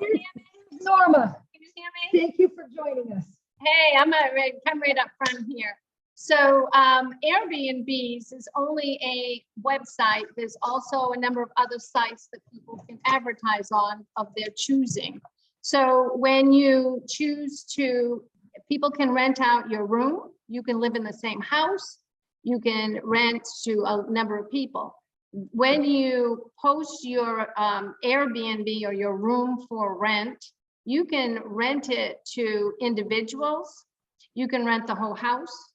Norma, Can you hear me? thank you for joining us. Hey, I'm gonna come right up front here. So Airbnbs is only a website. There's also a number of other sites that people can advertise on of their choosing. So when you choose to, people can rent out your room. You can live in the same house. You can rent to a number of people. When you post your Airbnb or your room for rent, you can rent it to individuals. You can rent the whole house.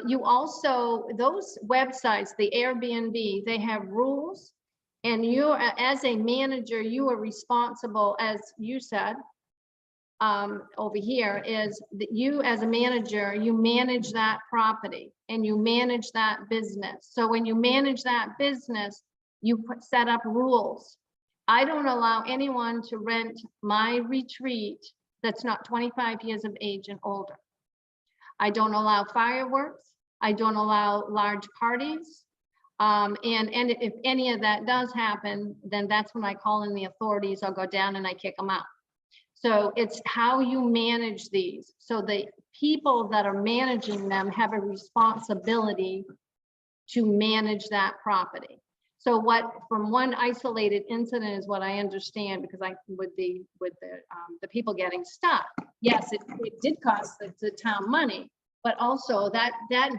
You also, those websites, the Airbnb, they have rules, and you, as a manager, you are responsible, as you said, over here, is that you as a manager, you manage that property and you manage that business. So when you manage that business, you set up rules. I don't allow anyone to rent my retreat that's not 25 years of age and older. I don't allow fireworks. I don't allow large parties. And if any of that does happen, then that's when I call in the authorities. I'll go down and I kick them out. So it's how you manage these. So the people that are managing them have a responsibility to manage that property. So what, from one isolated incident is what I understand, because with the people getting stuck. yes, it did cost the town money, but also that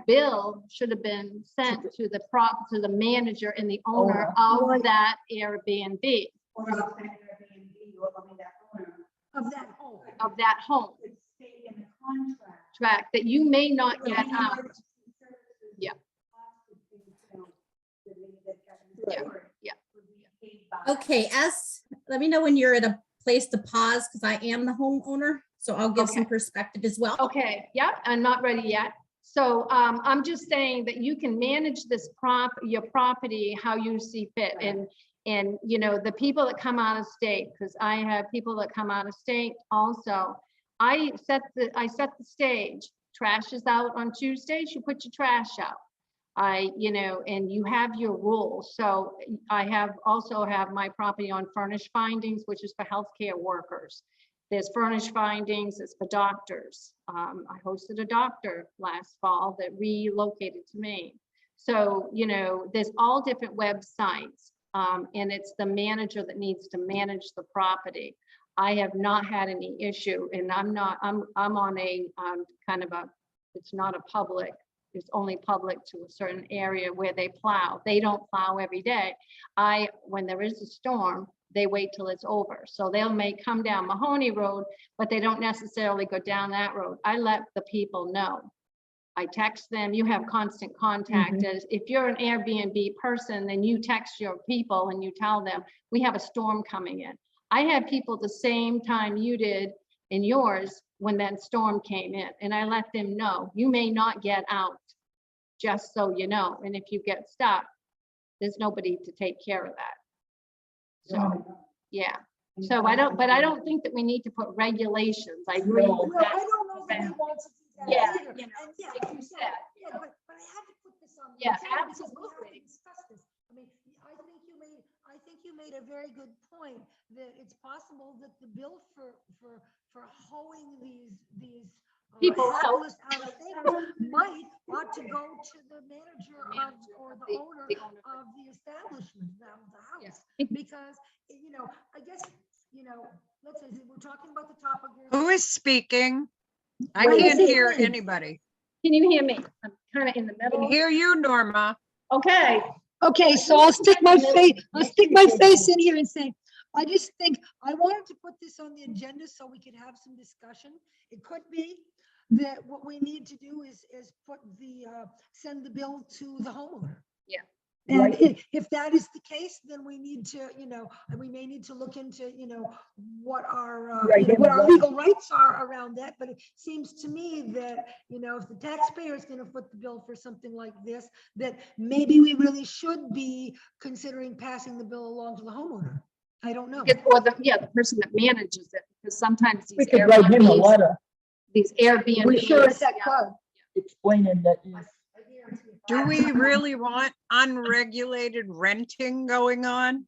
bill should have been sent to the manager and the owner of that Airbnb, Or not that Airbnb, or only that owner. Of that home. of that home Could stay in the contract. tract that you may not get out. Yeah. Yeah, yeah. Okay, let me know when you're at a place to pause, because I am the homeowner, so I'll give some Okay. perspective as well. Okay, yep, I'm not ready yet. So I'm just saying that you can manage your property how you see fit. And you know, the people that come out of state, because I have people that come out of state also. I set the stage. Trash is out on Tuesdays, you put your trash out. You know, and you have your rules. So I also have my property on furnished findings, which is for healthcare workers. There's furnished findings, it's for doctors. I hosted a doctor last fall that relocated to Maine. So, you know, there's all different websites, and it's the manager that needs to manage the property. I have not had any issue, and I'm on a kind of it's not a public, it's only public to a certain area where they plow. They don't plow every day. When there is a storm, they wait till it's over. So may come down Mahoney Road, but they don't necessarily go down that road. I let the people know. I text them, you have constant contact. As if you're an Airbnb person, then you text your people and you tell them, we have a storm coming in. I had people the same time you did in yours when that storm came in, and I let them know, you may not get out, just so you know. And if you get stuck, there's nobody to take care of that. So, yeah. So I don't think that we need to put regulations. I agree. Well, with I that. don't know that we want to do that Yeah, either. you know, And yeah, like you said, yeah, but I had to put this on. the Yeah, agenda because we have to absolutely. discuss this. I mean, I think you made a very good point that it's possible that the bill for hoeing these People out. hapless out of things ought to go to the manager of, or the owner of the establishment, the house. Because, you know, I guess, you know, let's say we're talking about the topography. Who is speaking? I Well, can't this is hear me. anybody. Can you hear me? I'm kind of in the I can middle. hear you, Norma. Okay. Okay, so I'll stick my face in here and say, I just think I wanted to put this on the agenda so we could have some discussion. It could be that what we need to do is put send the bill to the homeowner. Yeah. And if that is the case, then we need to, you know, we may need to look into, you know, what our legal rights are around that. But it seems to me that, you know, if the taxpayer is going to foot the bill for something like this, that maybe we really should be considering passing the bill along to the homeowner. I don't know. Or the person that manages it, because sometimes We these could write him a Airbnbs, letter these Airbnbs. We sure as heck could. explaining that if Do we really want unregulated renting going on?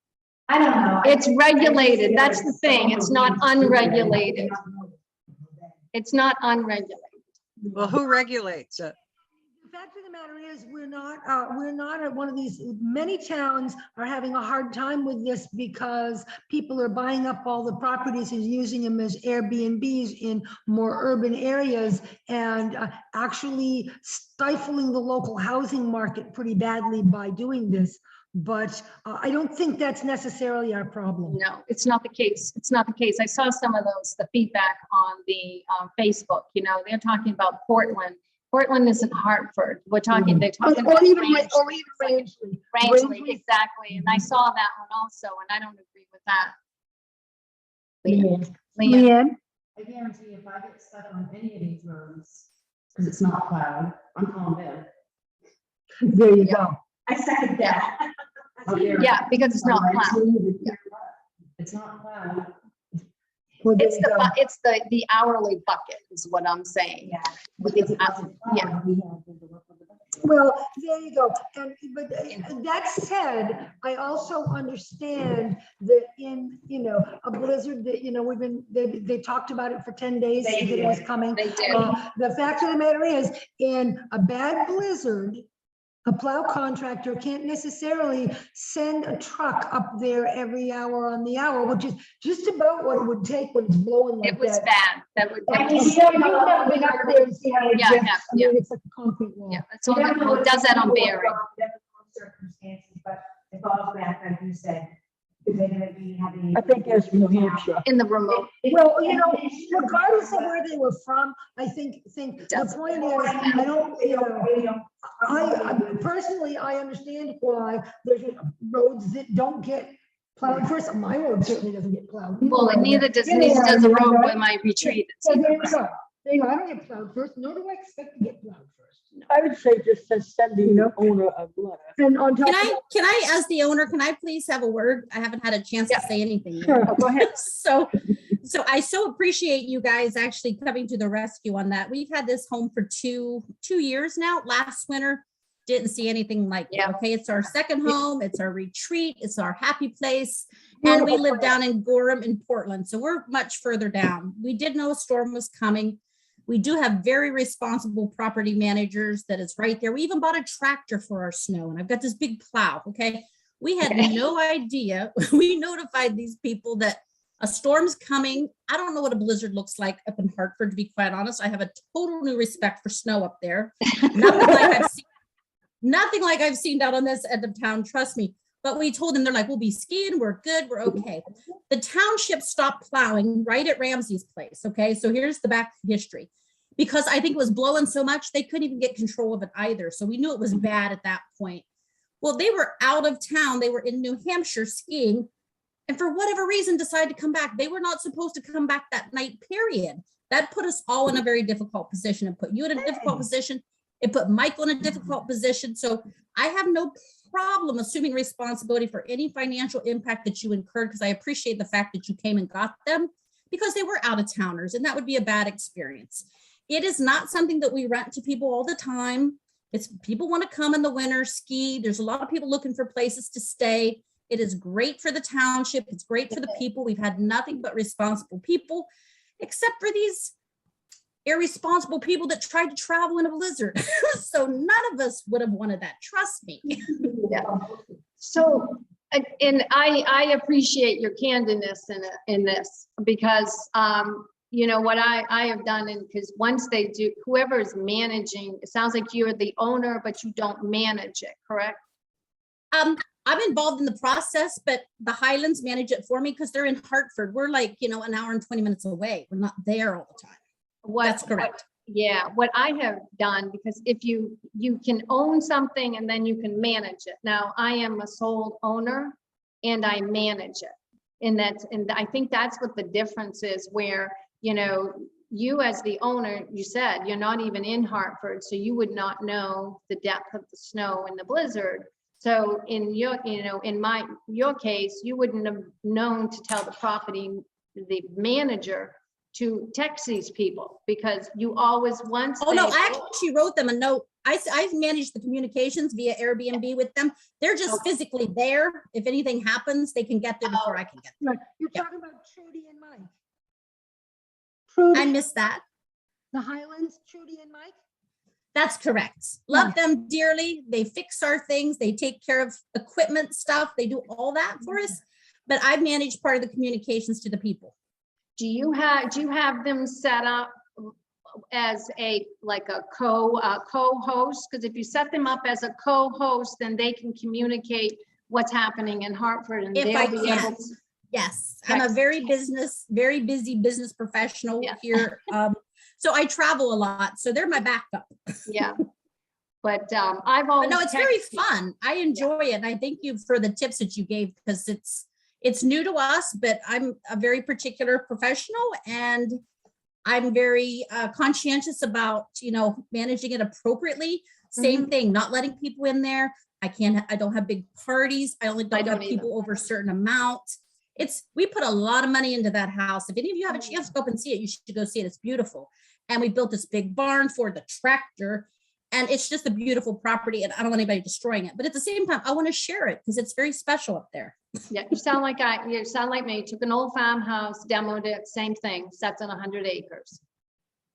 I don't know. It's regulated. That's the thing. It's not unregulated. It's not unregulated. Well, who regulates it? The fact of the matter is, we're not at one of these, many towns are having a hard time with this because people are buying up all the properties and using them as Airbnbs in more urban areas and actually stifling the local housing market pretty badly by doing this. But I don't think that's necessarily our problem. No, it's not the case. It's not the case. I saw some of the feedback on the Facebook, you know, they're talking about Portland. Portland isn't Hartford. They're talking Or about even Rangeley. Rangeley, exactly. And I saw that one also, and I don't agree with that. Leanne. Leanne? I guarantee if I get stuck on any of these roads, because it's not plowed, I'm calling them. There you go. I second that. Yeah, because it's not plowed. It's not plowed. Well, there It's you go. it's the hourly bucket is what I'm saying. Yeah. Because it wasn't Yeah. plowed, we had to go up with the bucket. Well, there you go. But that said, I also understand that in, you know, a blizzard that, you know, they talked about it for 10 days, They that it was did. coming. They did. The fact of the matter is, in a bad blizzard, A plow contractor can't necessarily send a truck up there every hour on the hour, which is just about what it would take when it's blowing like It was that. bad. That would. And you've never been up there and see how it Yeah, gets. yeah, I mean, it's like a concrete wall. Yeah, that's all, it does that on Berry. Circumstances, but it falls back, like you said, because they're gonna be having. I think it's New Hampshire. In the remote. Well, you know, regardless of where they were from, I think the point is, I don't, you know, personally, I understand why there's roads that don't get plowed. First, my road certainly doesn't get plowed. Well, and neither does the road where my retreat is. So there you go. There you go. I don't get plowed first, nor do I expect to get plowed first. I would say just sending the owner a letter. And on top. Can I, as the owner, can I please have a word? I haven't had a chance to say anything yet. Sure, go ahead. So I so appreciate you guys actually coming to the rescue on that. We've had this home for two years now. Last winter, didn't see anything like it. Okay, it's our second home, it's our retreat, it's our happy place. And we live down in Gorham in Portland, so we're much further down. We did know a storm was coming. We do have very responsible property managers that is right there. We even bought a tractor for our snow, and I've got this big plow, okay? We had no idea. We notified these people that a storm's coming. I don't know what a blizzard looks like up in Hartford, to be quite honest. I have a total new respect for snow up there. Nothing like I've seen down on this end of town, trust me. But we told them, they're like, we'll be skiing, we're good, we're okay. The township stopped plowing right at Ramsey's place, okay? So here's the back history. Because I think it was blowing so much, they couldn't even get control of it either. So we knew it was bad at that point. Well, they were out of town. They were in New Hampshire skiing. And for whatever reason, decided to come back. They were not supposed to come back that night, period. That put us all in a very difficult position and put you in a difficult position. It put Michael in a difficult position. So I have no problem assuming responsibility for any financial impact that you incurred, because I appreciate the fact that you came and got them, because they were out of towners and that would be a bad experience. It is not something that we rent to people all the time. It's people want to come in the winter, ski. There's a lot of people looking for places to stay. It is great for the township. It's great for the people. We've had nothing but responsible people, except for these irresponsible people that tried to travel in a blizzard. So none of us would have wanted that. Trust me. Yeah. So, and I appreciate your candidness in this, because, you know, what I have done, and because once they do, whoever is managing, it sounds like you're the owner, but you don't manage it, correct? I'm involved in the process, but the Highlands manage it for me because they're in Hartford. We're like, you know, an hour and 20 minutes away. We're not there all the time. That's correct. Yeah, what I have done, because if you can own something and then you can manage it. Now, I am a sole owner and I manage it. And I think that's what the difference is, where, you know, you as the owner, you said you're not even in Hartford, so you would not know the depth of the snow and the blizzard. So in your, you know, in your case, you wouldn't have known to tell the manager to text these people, because you always once. Oh no, I actually wrote them a note. I've managed the communications via Airbnb with them. They're just physically there. If anything happens, they can get there before I can get there. You're talking about Trudy and Mike. Trudy, I missed that. the Highlands, Trudy and Mike. That's correct. Love them dearly. They fix our things. They take care of equipment stuff. They do all that for us. But I manage part of the communications to the people. Do you have them set up as a co-host? Because if you set them up as a co-host, then they can communicate what's happening in Hartford, and they'll be able to. Yes, I'm a very busy business professional here. So I travel a lot. So they're my backup. Yeah. But I've always. But no, it's very fun. I enjoy it. And I thank you for the tips that you gave, because it's new to us, but I'm a very particular professional, and I'm very conscientious about, you know, managing it appropriately. Same thing, not letting people in there. I don't have big parties. I only don't have people over a certain amount. We put a lot of money into that house. If any of you have a chance to go up and see it, you should go see it. It's beautiful. And we built this big barn for the tractor, and it's just a beautiful property, and I don't want anybody destroying it. But at the same time, I want to share it because it's very special up there. Yeah, you sound like me. Took an old farmhouse, demoed it, same thing, sets on 100 acres.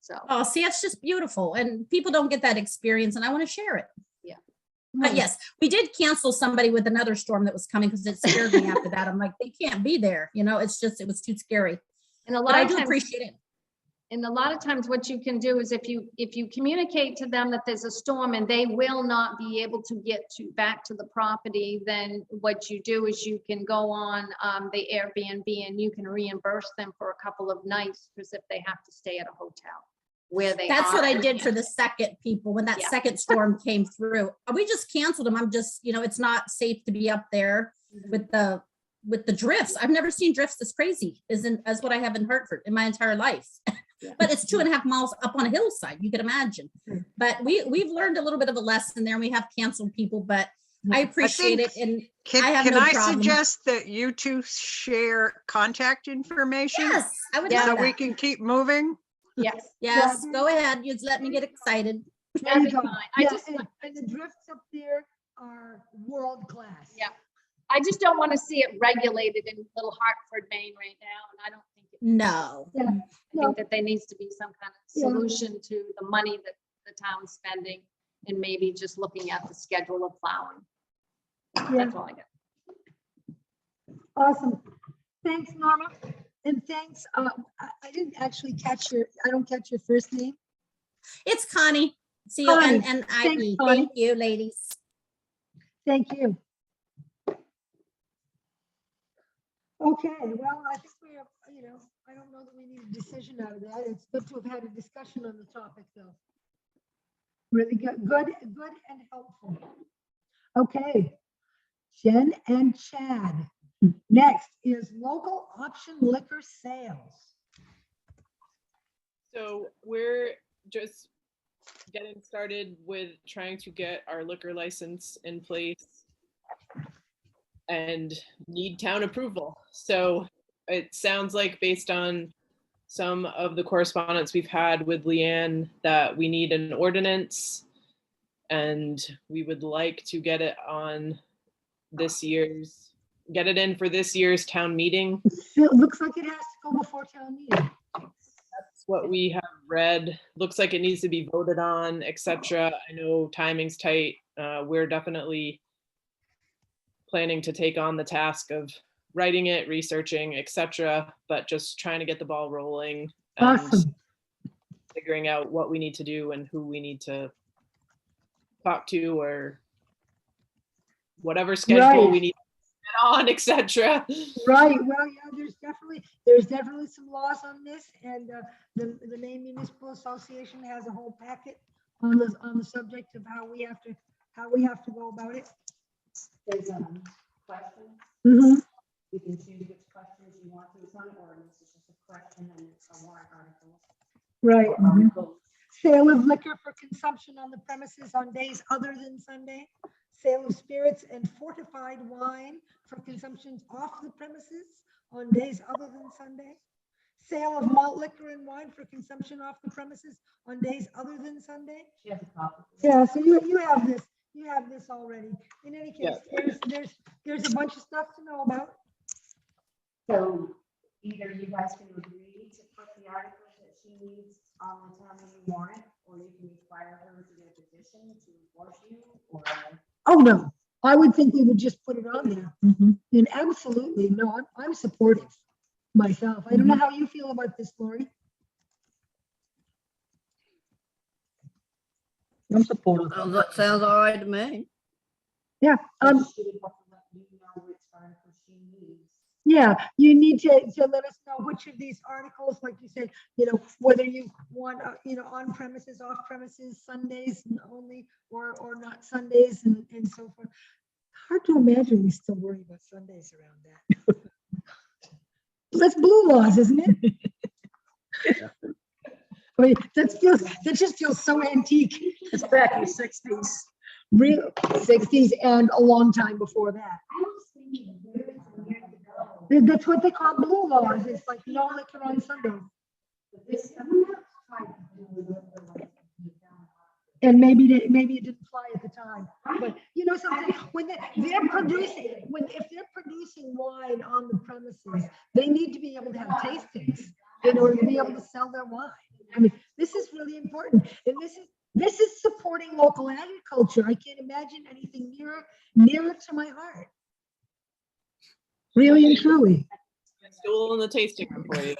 So. Oh, see, it's just beautiful, and people don't get that experience, and I want to share it. Yeah. But yes, we did cancel somebody with another storm that was coming because it scared me after that. I'm like, they can't be there. You know, it's just, it was too scary. And a But lot I of do times, appreciate it. and a lot of times what you can do is if you communicate to them that there's a storm and they will not be able to get back to the property, then what you do is you can go on the Airbnb and you can reimburse them for a couple of nights, because if they have to stay at a hotel where they That's are what I and did for can't- the second people when that Yeah. second storm came through. We just canceled them. I'm just, you know, it's not safe to be up there with the drifts. I've never seen drifts this crazy as what I have in Hartford in my entire life. But it's 2.5 miles up on a hillside, you can imagine. But we've learned a little bit of a lesson there, and we have canceled people, but I appreciate it. And I have Can no I problem. suggest that you two share contact information? Yes, I would So love we that. can keep moving? Yes. Yes, go ahead. You just let me get excited. There you That'd be go. fine. I Yeah, just, and the drifts up there are world class. Yeah. I just don't want to see it regulated in little Hartford, Maine right now, and I don't think it. No. Yeah. I think that there needs to be some kind of Yeah. solution to the money that the town's spending, and maybe just looking at the schedule of plowing. Yeah. That's all I got. Awesome. Thanks, Norma. And thanks, I didn't actually catch I don't catch your first name. It's Connie. C-O-N-N-I-E. Thanks, Connie. Thank you, ladies. Thank you. Okay, well, I think we have, you know, I don't know that we need a decision out of that. It's good to have had a discussion on the topic, though. Really good and helpful. Okay, Jen and Chad. Next is local option liquor sales. So we're just getting started with trying to get our liquor license in place and need town approval. So it sounds like, based on some of the correspondence we've had with Leanne, that we need an ordinance, and we would like to get it on get it in for this year's town meeting. It looks like it has to go before town meeting. That's what we have read. Looks like it needs to be voted on, etc. I know timing's tight. We're definitely planning to take on the task of writing it, researching, etc., but just trying to get the ball rolling and Awesome. figuring out what we need to do and who we need to talk to, or whatever schedule we need to get on, etc. Right, well, yeah, there's definitely some laws on this, and the Maine Municipal Association has a whole packet on the subject of how we have to go about it. There's questions. Mhm. You can choose which questions you want to put on, or this is just a question and it's a warrant article. Right. Or article. Sale of liquor for consumption on the premises on days other than Sunday. Sale of spirits and fortified wine for consumption off the premises on days other than Sunday. Sale of malt liquor and wine for consumption off the premises on days other than Sunday. She has a copy. Yeah, so you have this already. In any case, there's a bunch of stuff to know about. So either you guys can agree to put the articles that she needs on the town meeting warrant, or you can require her to get a petition to enforce you, or. Oh, no, I would think we would just put it on there. And absolutely, no, I'm supportive myself. I don't know how you feel about this, Lori. I'm supportive. That sounds all right to me. Yeah, She would have to let you know which article she needs. yeah, you need to let us know which of these articles, like you said, whether you want, on premises, off premises, Sundays only, or not Sundays and so forth. Hard to imagine we still worry about Sundays around that. That's blue laws, isn't it? I mean, that just feels so antique. It's back in the 60s. Real 60s and a long time before that. I was thinking years and years ago. That's what they call blue laws. It's like no liquor on Sundays. But this, I'm not trying to do with the like. And maybe it didn't fly at the time, but something, when they're producing, if they're producing wine on the premises, they need to be able to have tastings in order to be able to sell their wine. I mean, this is really important, and This is supporting local agriculture. I can't imagine anything nearer to my heart. Really and truly. Stool in the tasting room for you.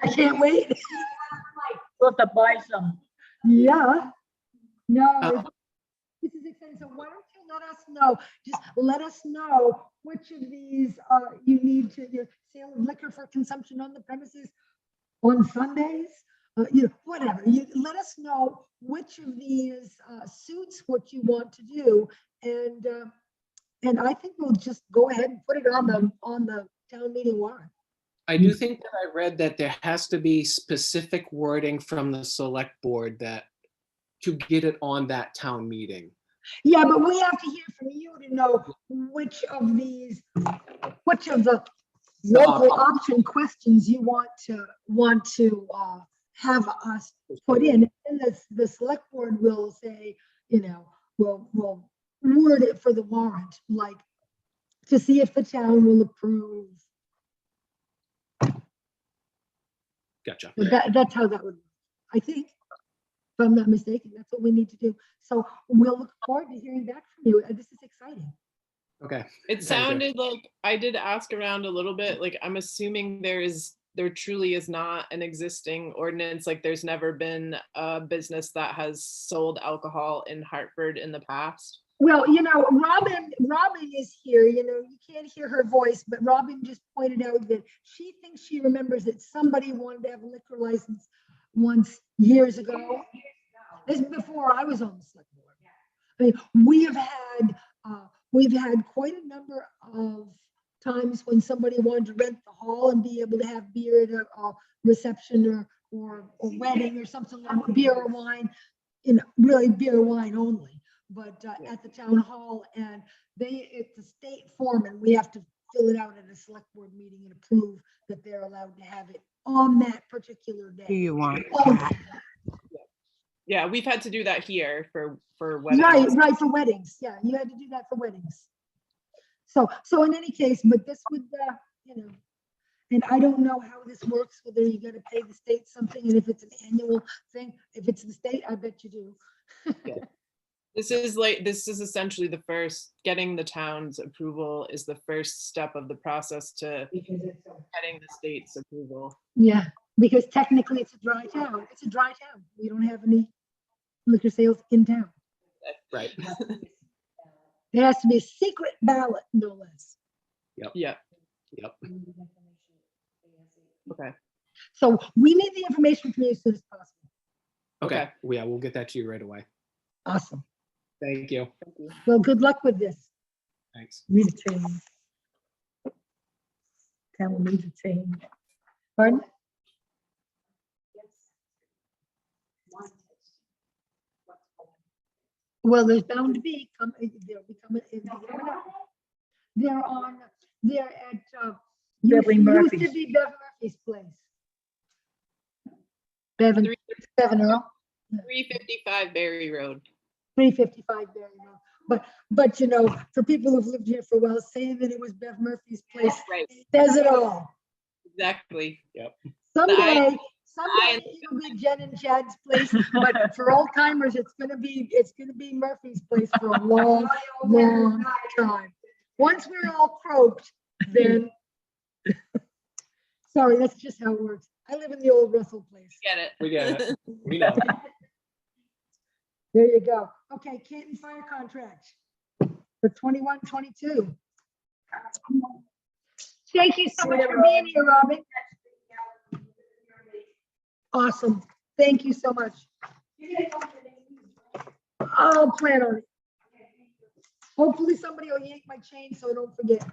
I can't wait. We'll have to buy some. Yeah. No, this is exciting. So why don't you let us know, just let us know which of these you need to, your sale of liquor for consumption on the premises on Sundays, whatever. You let us know which of these suits what you want to do. And I think we'll just go ahead and put it on the town meeting warrant. I do think that I read that there has to be specific wording from the select board that to get it on that town meeting. Yeah, but we have to hear from you to know which of the local option questions you want to have us put in. And the select board will say, will word it for the warrant, like to see if the town will approve. Gotcha. So that's how that would, I think, if I'm not mistaken, that's what we need to do. So we'll look forward to hearing back from you. This is exciting. Okay. It sounded like I did ask around a little bit, like I'm assuming there truly is not an existing ordinance, like there's never been a business that has sold alcohol in Hartford in the past. Well, Robin is here, you can't hear her voice, but Robin just pointed out that she thinks she remembers that somebody wanted to have a liquor license once years ago. This is before I was on the select board. I mean, we've had quite a number of times when somebody wanted to rent the hall and be able to have beer at a reception or wedding or something like beer or wine, really beer or wine only. But at the town hall, and it's a state form, and we have to fill it out at a select board meeting and approve that they're allowed to have it on that particular day. Do you want? Yeah, we've had to do that here for weddings. Right, for weddings. Yeah, you had to do that for weddings. So in any case, but this would, and I don't know how this works, whether you got to pay the state something, and if it's an annual thing. If it's the state, I bet you do. Yeah. This is essentially the first, getting the town's approval is the first step of the process to getting the state's approval. Yeah, because technically it's a dry town. It's a dry town. We don't have any liquor sales in town. Right. There has to be a secret ballot, no less. Yep. Yep. Okay. So we need the information from you as soon as possible. Okay. Yeah, we'll get that to you right away. Awesome. Thank you. Well, good luck with this. Thanks. Need a change. Town needs a change. Pardon? Well, there's bound to be, they're at, Beverly used to Murphy's. be Bev Murphy's place. Bevan, Earl, 355 Berry Road. 355 Berry Road. But for people who've lived here for a while, saying that it was Bev Murphy's place Right. says it all. Exactly. Yep. Someday it'll be Jen and Chad's place, but for old timers, it's gonna be Murphy's place for a long, long time. Once we're all croaked, then. Sorry, that's just how it works. I live in the old Russell place. Get it. We get it. We know. There you go. Okay, Canton Fire contract for 21-22. Thank you so much for being here, Robin. Awesome. Thank you so much. I'll plan on it. Hopefully somebody will yank my chain so I don't forget.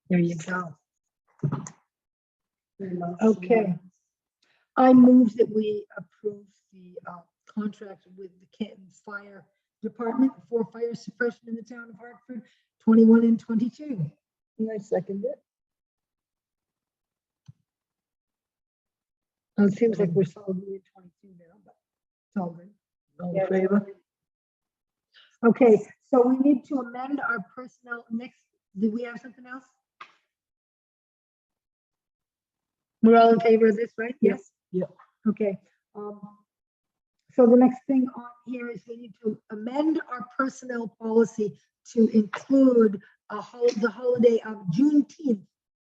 There you go. Okay. I move that we approve the contract with the Canton Fire Department for fire suppression in the town of Hartford, 21 and 22. And I second it. It seems like we're solidly at 22 now, but it's all good. All in favor? Okay, so we need to amend our personnel next. Do we have something else? We're all in favor of this, right? Yes? Yeah. Okay. So the next thing on here is we need to amend our personnel policy to include the holiday of Juneteenth.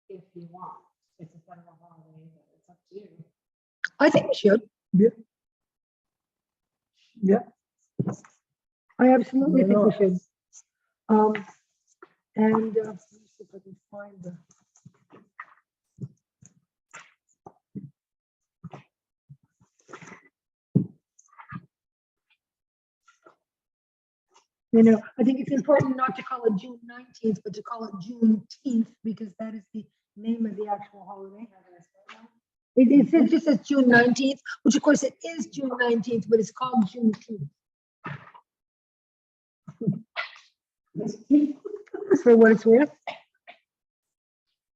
If you want, it's a federal holiday, but it's up to you. I think we should. Yeah. Yeah. I absolutely think we Yeah. should. And let me see if I can find the. You know, I think it's important not to call it June 19th, but to call it Juneteenth, because that is the name of the actual holiday. It just says June 19th, which of course it is June 19th, but it's called Juneteenth. For what it's worth.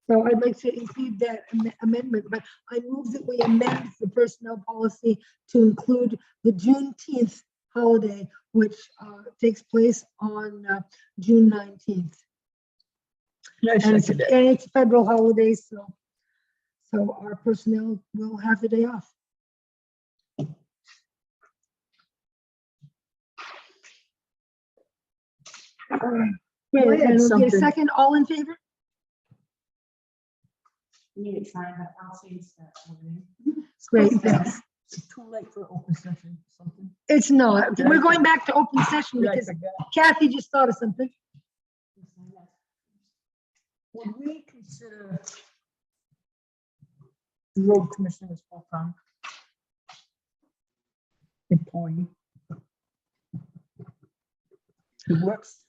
So I'd like to include that amendment, but I move that we amend the personnel policy to include the Juneteenth holiday, which takes place on June 19th. I And second it. it's a federal holiday, so our personnel will have the day off. Great, and we'll get a second, all in favor? You need to sign that, I'll change that. Great, thanks. It's too late for open session, something. It's not, we're going back to open session Yeah, I because forgot. Kathy just thought of something. Would we consider the road commissioners full-time employee? It works.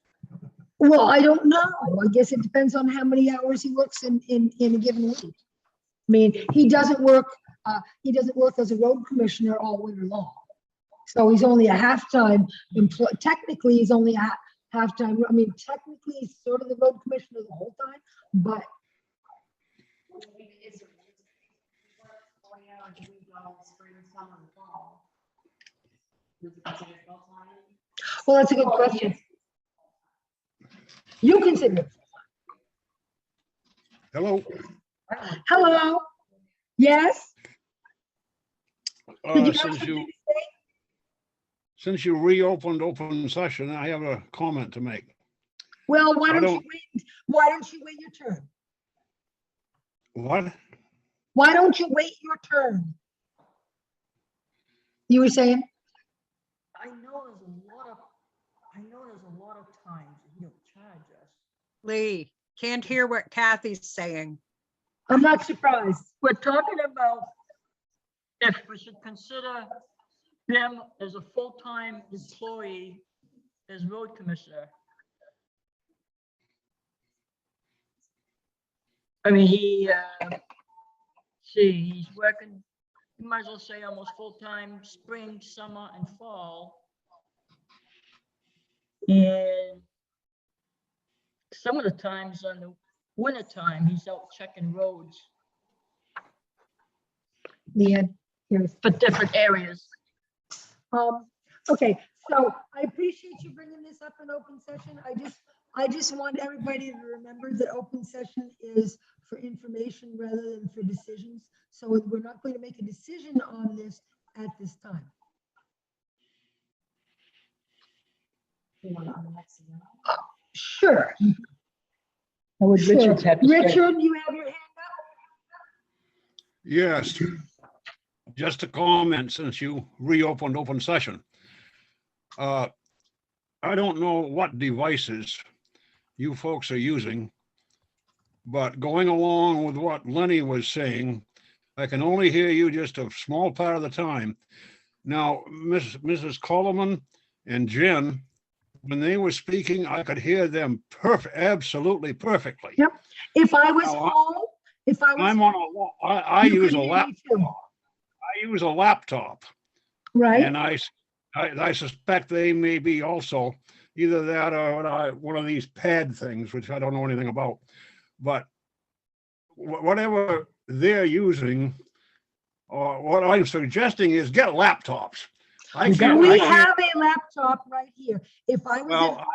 Well, I don't know. I guess it depends on how many hours he works in a given week. I mean, he doesn't work as a road commissioner all winter long. So he's only a half-time employee. Technically, he's only a half-time. I mean, technically, he's sort of the road commissioner the whole time, but well, that's a good question. You consider it. Hello. Hello? Yes? Did you have Since something you to say? since you reopened open session, I have a comment to make. Well, why I don't you don't- wait? Why don't you wait your turn? What? Why don't you wait your turn? You were saying? I know there's a lot of times that you don't charge us. Lee, can't hear what Kathy's saying. I'm not surprised. We're talking about if we should consider him as a full-time employee as road commissioner. I mean, he's working, you might as well say almost full-time, spring, summer, and fall. And some of the times on the winter time, he's out checking roads Yeah. Here's, for different areas. okay, so I appreciate you bringing this up in open session. I just want everybody to remember that open session is for information rather than for decisions. So we're not going to make a decision on this at this time. Sure. Now, would Sure. Richard have to say? Richard, you have your hand Yes. Just a comment since you reopened open session. I don't know what devices you folks are using, but going along with what Lenny was saying, I can only hear you just a small part of the time. Now, Mrs. Coleman and Jen, when they were speaking, I could hear them absolutely perfectly. Yep. If I was Now, home, if I was. I'm on I you use could a hear lap. me too. I use a laptop, Right, and I suspect they may be also either that or one of these pad things, which I don't know anything about. But whatever they're using, or what I'm suggesting is get laptops. I We got can't, We I can't, have a laptop right here. If I was well, at,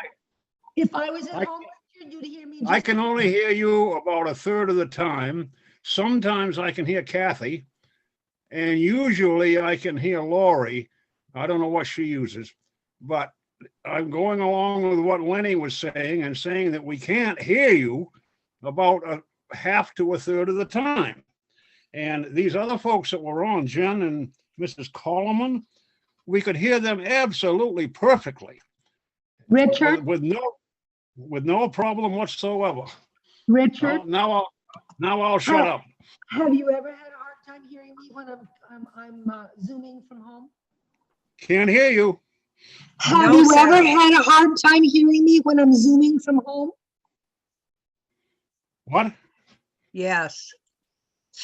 if I was at I- home, you'd hear me I just. can only hear you about a third of the time. Sometimes I can hear Kathy, and usually I can hear Lori. I don't know what she uses, but I'm going along with what Lenny was saying and saying that we can't hear you about a half to a third of the time. And these other folks that were on, Jen and Mrs. Coleman, we could hear them absolutely perfectly Richard, with no problem whatsoever. Richard, Now I'll shut up. have you ever had a hard time hearing me when I'm zooming from home? Can't hear you. Have No you ever sound. had a hard time hearing me when I'm zooming from home? What? Yes.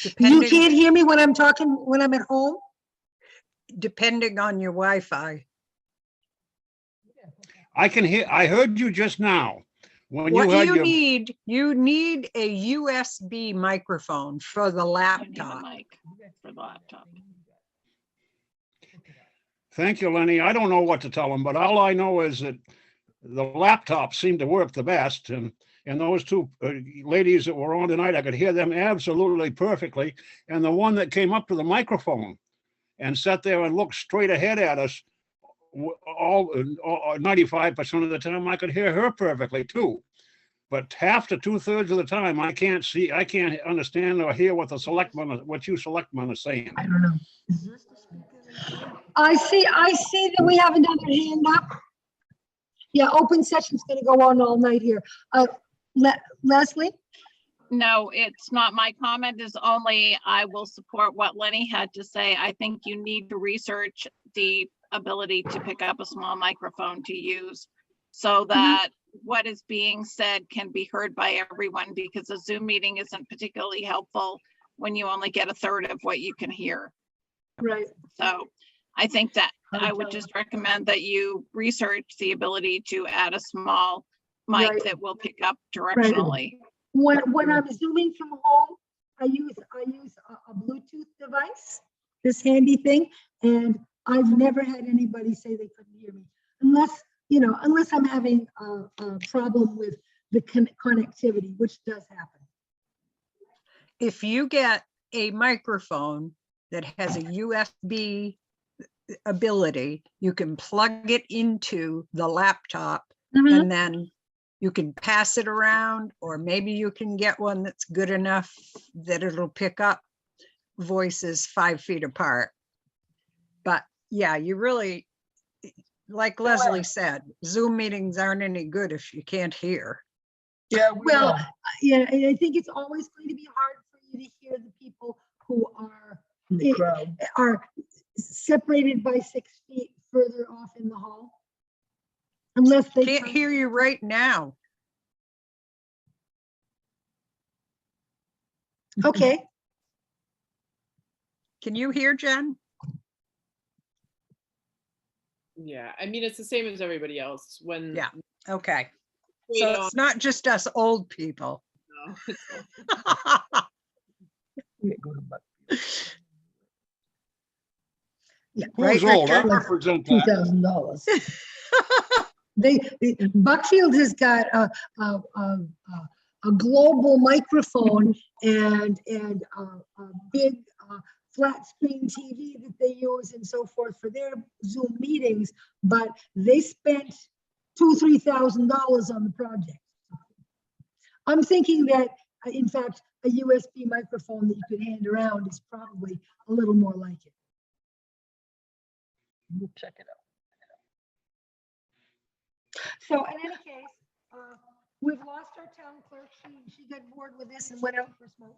You Depending, can't hear me when I'm talking, when I'm at home? depending on your Wi-Fi. I can hear, I heard you just now. When What you had you your, need a USB microphone for the You need a laptop. mic for the laptop. thank you, Lenny. I don't know what to tell them, but all I know is that the laptops seem to work the best. And those two ladies that were on tonight, I could hear them absolutely perfectly. And the one that came up to the microphone and sat there and looked straight ahead at us, all 95% of the time, I could hear her perfectly too. But half to 2/3 of the time, I can't understand or hear what you selectmen are saying. I don't know. I see that we have another hand up. Yeah, open session's gonna go on all night here. Leslie? No, it's not. My comment is only, I will support what Lenny had to say. I think you need to research the ability to pick up a small microphone to use so that what is being said can be heard by everyone, because a Zoom meeting isn't particularly helpful when you only get a third of what you can hear. Right. So I think that I would just recommend that you research the ability to add a small mic Right. that will pick up directionally. When I'm zooming from home, I use a Bluetooth device, this handy thing, and I've never had anybody say they couldn't hear me, unless I'm having a problem with the connectivity, which does happen. If you get a microphone that has a USB ability, you can plug it into the laptop and then you can pass it around, or maybe you can get one that's good enough that it'll pick up voices 5 feet apart. But yeah, you really, like Leslie said, Zoom meetings aren't any good if you can't hear. Yeah, Well, yeah, and I think it's always going to be hard for you to hear the people who are separated by 6 feet further off in the hall. Unless they Can't hear you right now. Okay, Can you hear, Jen? Yeah, I mean, it's the same as everybody else when. Yeah. Okay. we So don't it's not just us old people. know. yeah, Who's Right, old? I Richard? represent that. $2,000. Buckfield has got a global microphone and a big flat screen TV that they use and so forth for their Zoom meetings, but they spent $2,000-3,000 on the project. I'm thinking that, in fact, a USB microphone that you could hand around is probably a little more like it. We'll check it out. So in any case, we've lost our town clerk. She got bored with this and went out for smoke.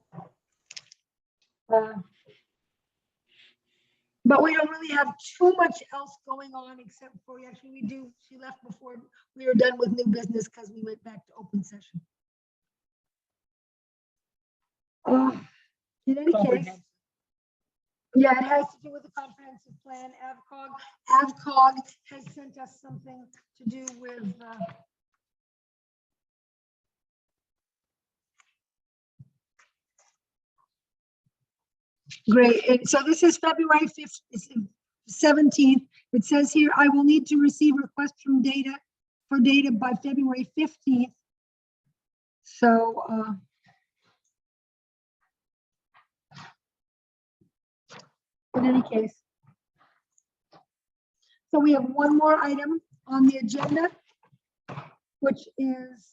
But we don't really have too much else going on except for, actually we do, she left before we were done with new business because we went back to open session. In any case, Yeah, it has to do with the comprehensive plan. AvCog has sent us something to do with, great. And so this is February 5th, 17th. It says here, I will need to receive requests from data by February 15th. So, in any case. So we have one more item on the agenda, which is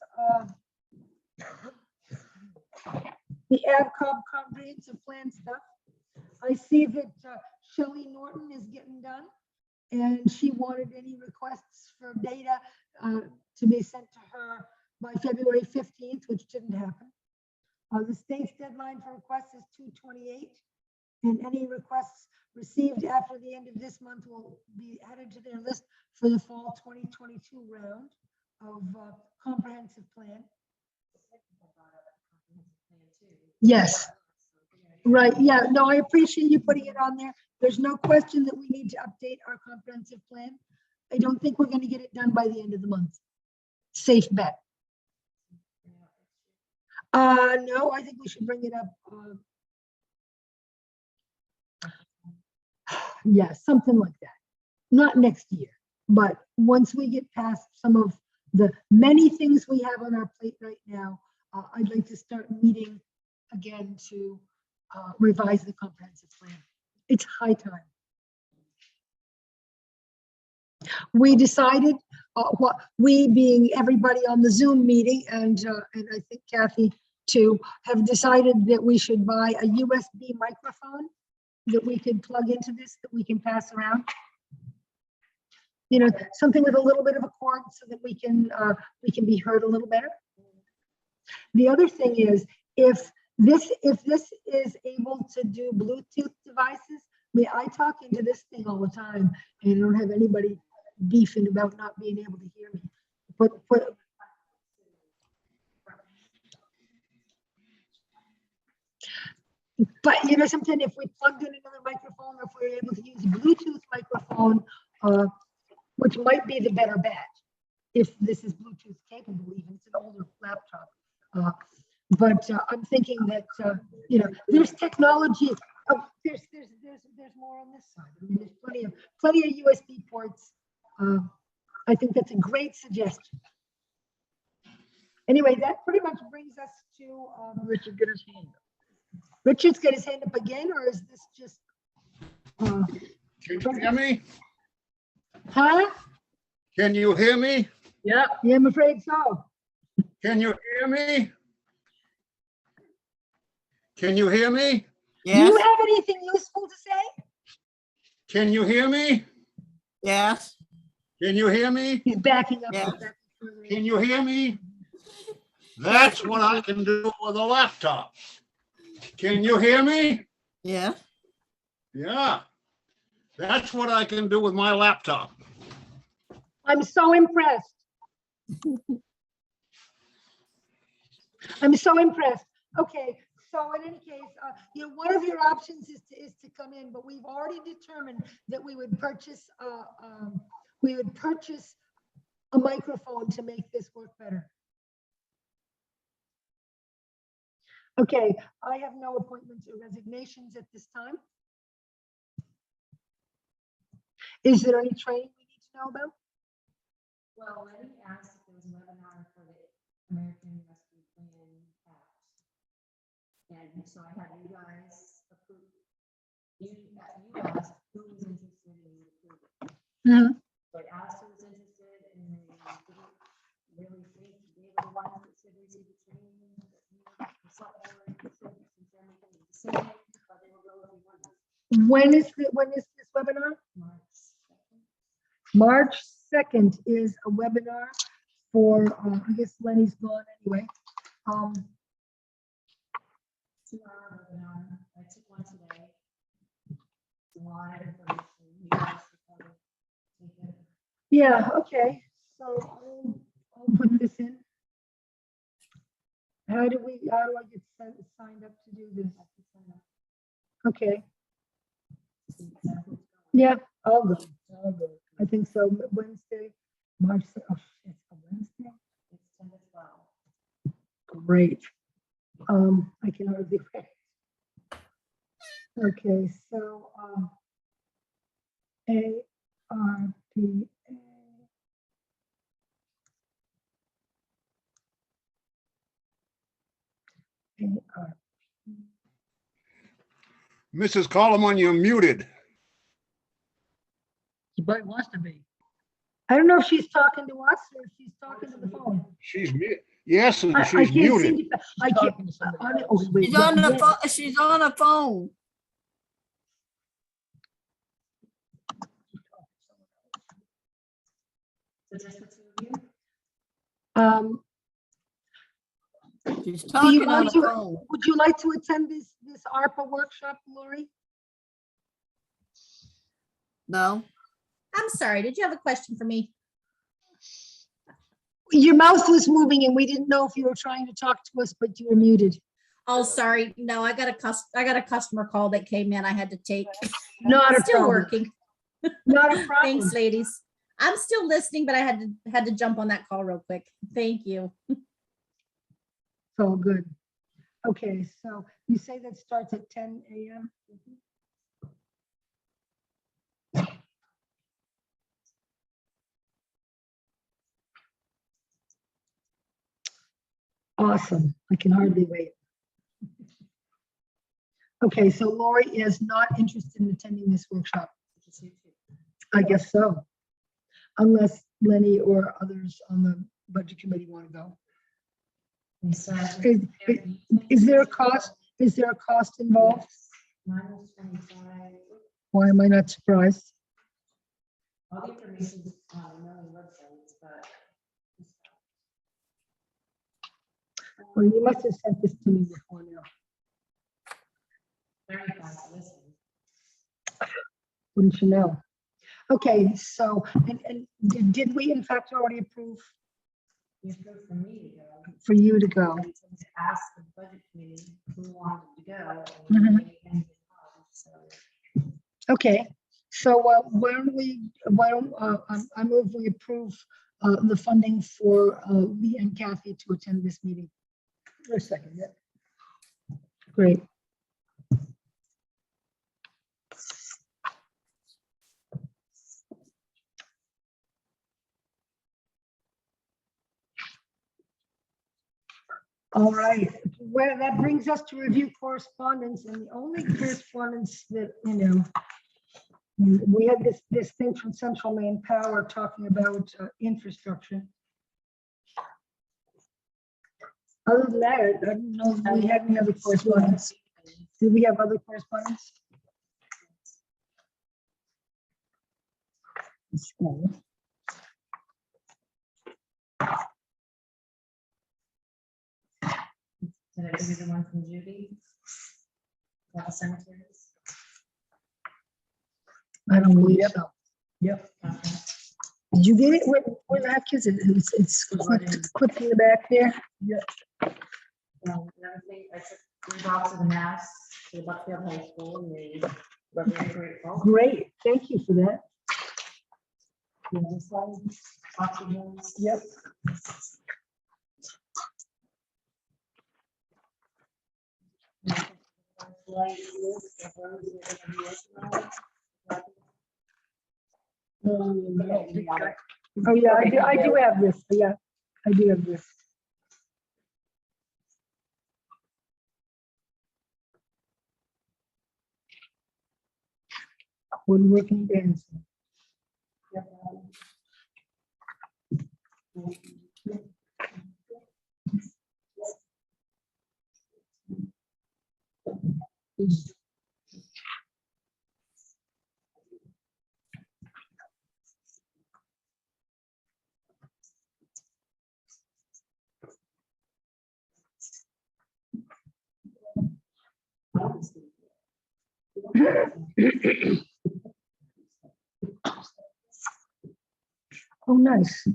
the AvCog comprehensive plan stuff. I see that Shelley Norton is getting done, and she wanted any requests for data to be sent to her by February 15th, which didn't happen. The state's deadline for requests is 2/28, and any requests received after the end of this month will be added to their list for the fall 2022 round of comprehensive plan. Yes. Right, yeah, no, I appreciate you putting it on there. There's no question that we need to update our comprehensive plan. I don't think we're going to get it done by the end of the month. Safe bet. No, I think we should bring it up. Yeah, something like that. Not next year, but once we get past some of the many things we have on our plate right now, I'd like to start meeting again to revise the comprehensive plan. It's high time. We decided, what we being everybody on the Zoom meeting, and I think Kathy too, have decided that we should buy a USB microphone that we can plug into this, that we can pass around. You know, something with a little bit of a cord so that we can be heard a little better. The other thing is, if this is able to do Bluetooth devices, I mean, I talk into this thing all the time, and I don't have anybody beefing about not being able to hear me. But you know, something, if we plugged in another microphone, or if we were able to use a Bluetooth microphone, which might be the better bet, if this is Bluetooth capable, even it's an older laptop. But I'm thinking that you know, there's technology. Oh, there's more on this side. I mean, there's plenty of USB ports. I think that's a great suggestion. Anyway, that pretty much brings us to Richard got his hand up. Richard's got his hand up again, or is this just? Can you hear me? Huh? Can you hear me? Yeah, I'm afraid so. Can you hear me? Can you hear me? Do you have anything useful to say? Can you hear me? Yes. Can you hear me? He's backing up. Yeah. Can you hear me? That's what I can do with a laptop. Can you hear me? Yeah. Yeah. That's what I can do with my laptop. I'm so impressed. I'm so impressed. Okay, so in any case, you know, one of your options is to come in, but we've already determined that we would purchase a microphone to make this work better. Okay, I have no appointments or resignations at this time. Is there any training we need to know about? Well, Lenny asked if there was a webinar for the American Rescue Plan Act. And so I had you guys approve. You asked who was interested in you approving. So I asked who was interested, and they didn't really think they were the ones that should receive the training. The select board said, since they're making the decision, but they will go if we want. When is this webinar? March 2nd is a webinar for, I guess Lenny's gone anyway. 2-hour webinar. I took one today. It's a lot of information. You guys should probably take it. Yeah, okay, so I'll put this in. How do I get signed up to do this? Okay. Yeah, I'll go. I'll go. I think so. Wednesday, March, oh, it's a Wednesday. It's 10 to 12. Great. I can hardly wait. Okay, so, ARPA. ARPA. Mrs. Coleman, you're muted. She probably wants to be. I don't know if she's talking to us or if she's talking to the phone. She's mute. Yes, and I she's can't muted. seem to, I can't. Talking to somebody I don't- else. oh, wait, She's on the yeah. phone. She's on a phone. So just the two of you? She's Do you talking on want the to, phone. would you like to attend this ARPA workshop, Lori? No. I'm sorry, did you have a question for me? Your mouth was moving and we didn't know if you were trying to talk to us, but you were muted. Oh, sorry. No, I got a customer call that came in. I had to take. Not a Still problem. working. Not a problem. Thanks, ladies. I'm still listening, but I had to jump on that call real quick. Thank you. So good. Okay, so you say that starts at 10 a.m.? Awesome. I can hardly wait. Okay, so Lori is not interested in attending this workshop. I guess so. Unless Lenny or others on the budget committee want to go. Is there a cost? Is there a cost involved? Mine was 25. Why am I not surprised? All the information is on the websites, but. Well, you must have sent this to me before now. 35 to listen. Wouldn't you know? Okay, so, and did we in fact already approve You approved for me to go. for you to go? I to ask the budget committee who wanted to go. Mhm. And they ended up, so. Okay, so why don't I move we approve the funding for Lee and Kathy to attend this meeting. For a second, yeah. Great. All right, well, that brings us to review correspondence, and the only correspondence that, you know, we had this thing from Central Maine Power talking about infrastructure. Other than that, I don't know if we had any other correspondence. Do we have other correspondence? School. Did I give you the one from Judy? About the cemeteries? I don't believe so. Yep. Okay. Did you get it? Where the heck is it? It's clipped in the back there. Yep. Another thing, I took 3 boxes of masks to the Buckfield High School and they were very grateful. Great, thank you for that. You know, this one, oxygens. Yep. Light list of those that are gonna be working on. Oh, yeah, I do have this, yeah, I do have this. Woodworking bands. Oh, nice.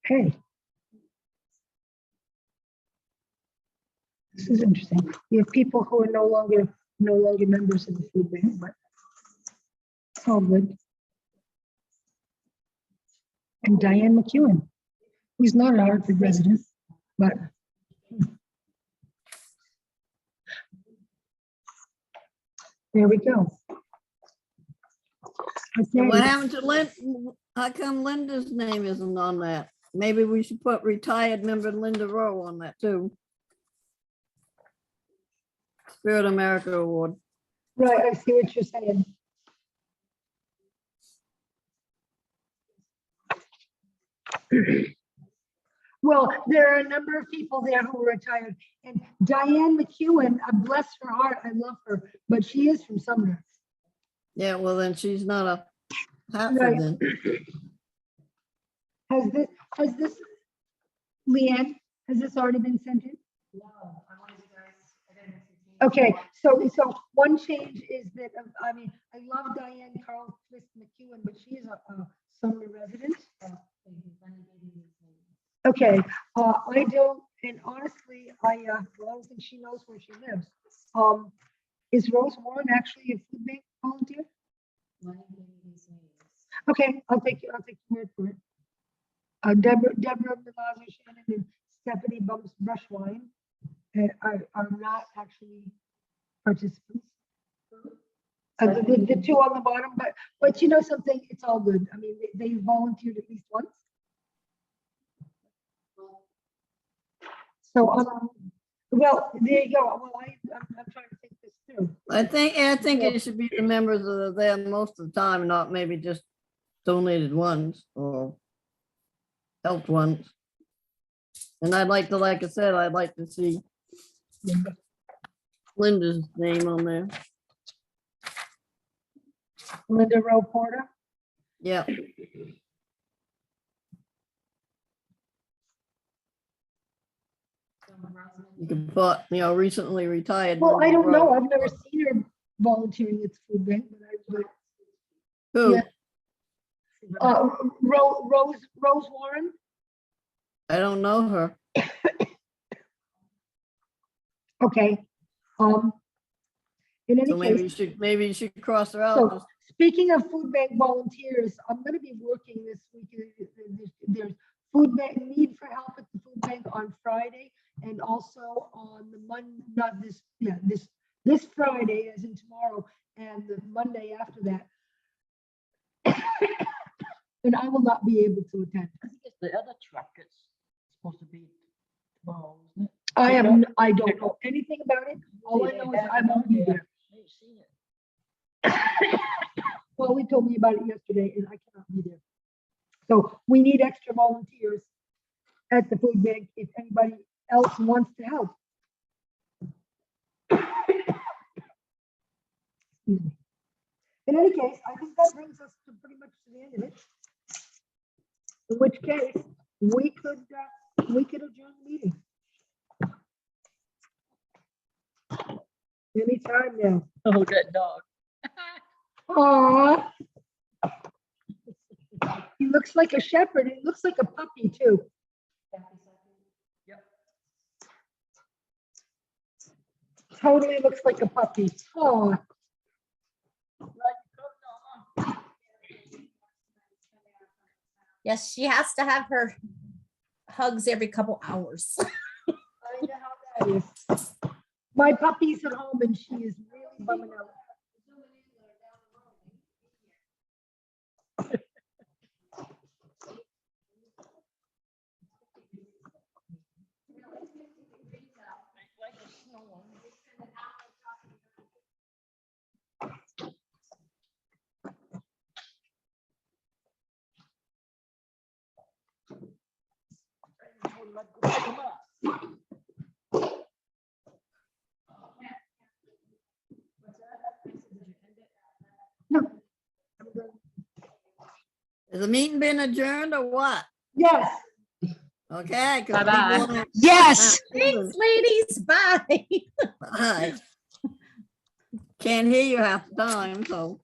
Hey. This is interesting. We have people who are no longer members of the food bank, but it's all good. And Diane McEwen, who's not an Hartford resident, but there we go. What Okay, happened to Lynn? How come Linda's name isn't on that? Maybe we should put retired member Linda Rowe on that too. Spirit America Award. right, I see what you're saying. Well, there are a number of people there who are retired, and Diane McEwen, bless her heart, I love her, but she is from Sumner. Yeah, well, then she's not a Right. Hartford then. Has this, Leanne, has this already been sent in? No, I wanted you guys, I didn't see. Okay, so one change is that, I mean, I love Diane Carl Twist McEwen, but she is a Sumner resident. Okay, I don't, and honestly, I don't think she knows where she lives. Is Rose Warren actually a food bank volunteer? Okay, I'll take your word for it. Deborah Milazzo Shannon and Stephanie Bumps Brushwine are not actually participants. The two on the bottom, but you know something, it's all good. I mean, they volunteered at least once. So, well, there you go. Well, I'm trying to think this through. I think it should be the members that are there most of the time, not maybe just donated ones or helped ones. And I'd like to, like I said, I'd like to see Linda's name on there. Linda Rowe Porter. Yeah. You can put, recently retired. Well, I Linda don't know. Rowe. I've never seen her volunteering at the food bank, but Who? yeah. Rose Warren. I don't know her. Okay. In any So case, maybe you should cross her out. so speaking of food bank volunteers, I'm going to be working this week. There's food bank need for help at the food bank on Friday, and also on the Monday, not this, yeah, this Friday, as in tomorrow, and the Monday after that. And I will not be able to attend. I think it's the other truck that's supposed to be tomorrow, isn't it? I don't know anything about it. All I know is I won't be there. I ain't seen it. Well, he told me about it yesterday and I cannot be there. So we need extra volunteers at the food bank if anybody else wants to help. Excuse me. In any case, I think that brings us to pretty much to the end of it. In which case, we could adjourn the meeting. Anytime now. Oh, that dog. Aww. He looks like a shepherd. He looks like a puppy too. Yep. Totally looks like a puppy. Aw. Yes, she has to have her hugs every couple hours. I know how that is. My puppy's at home and she is really bumming out. No. Has the meeting been adjourned or what? Yes. Okay. 'cause Bye-bye. people wanna- Yes. Thanks, ladies. Bye. Bye. Can't hear you half the time, so.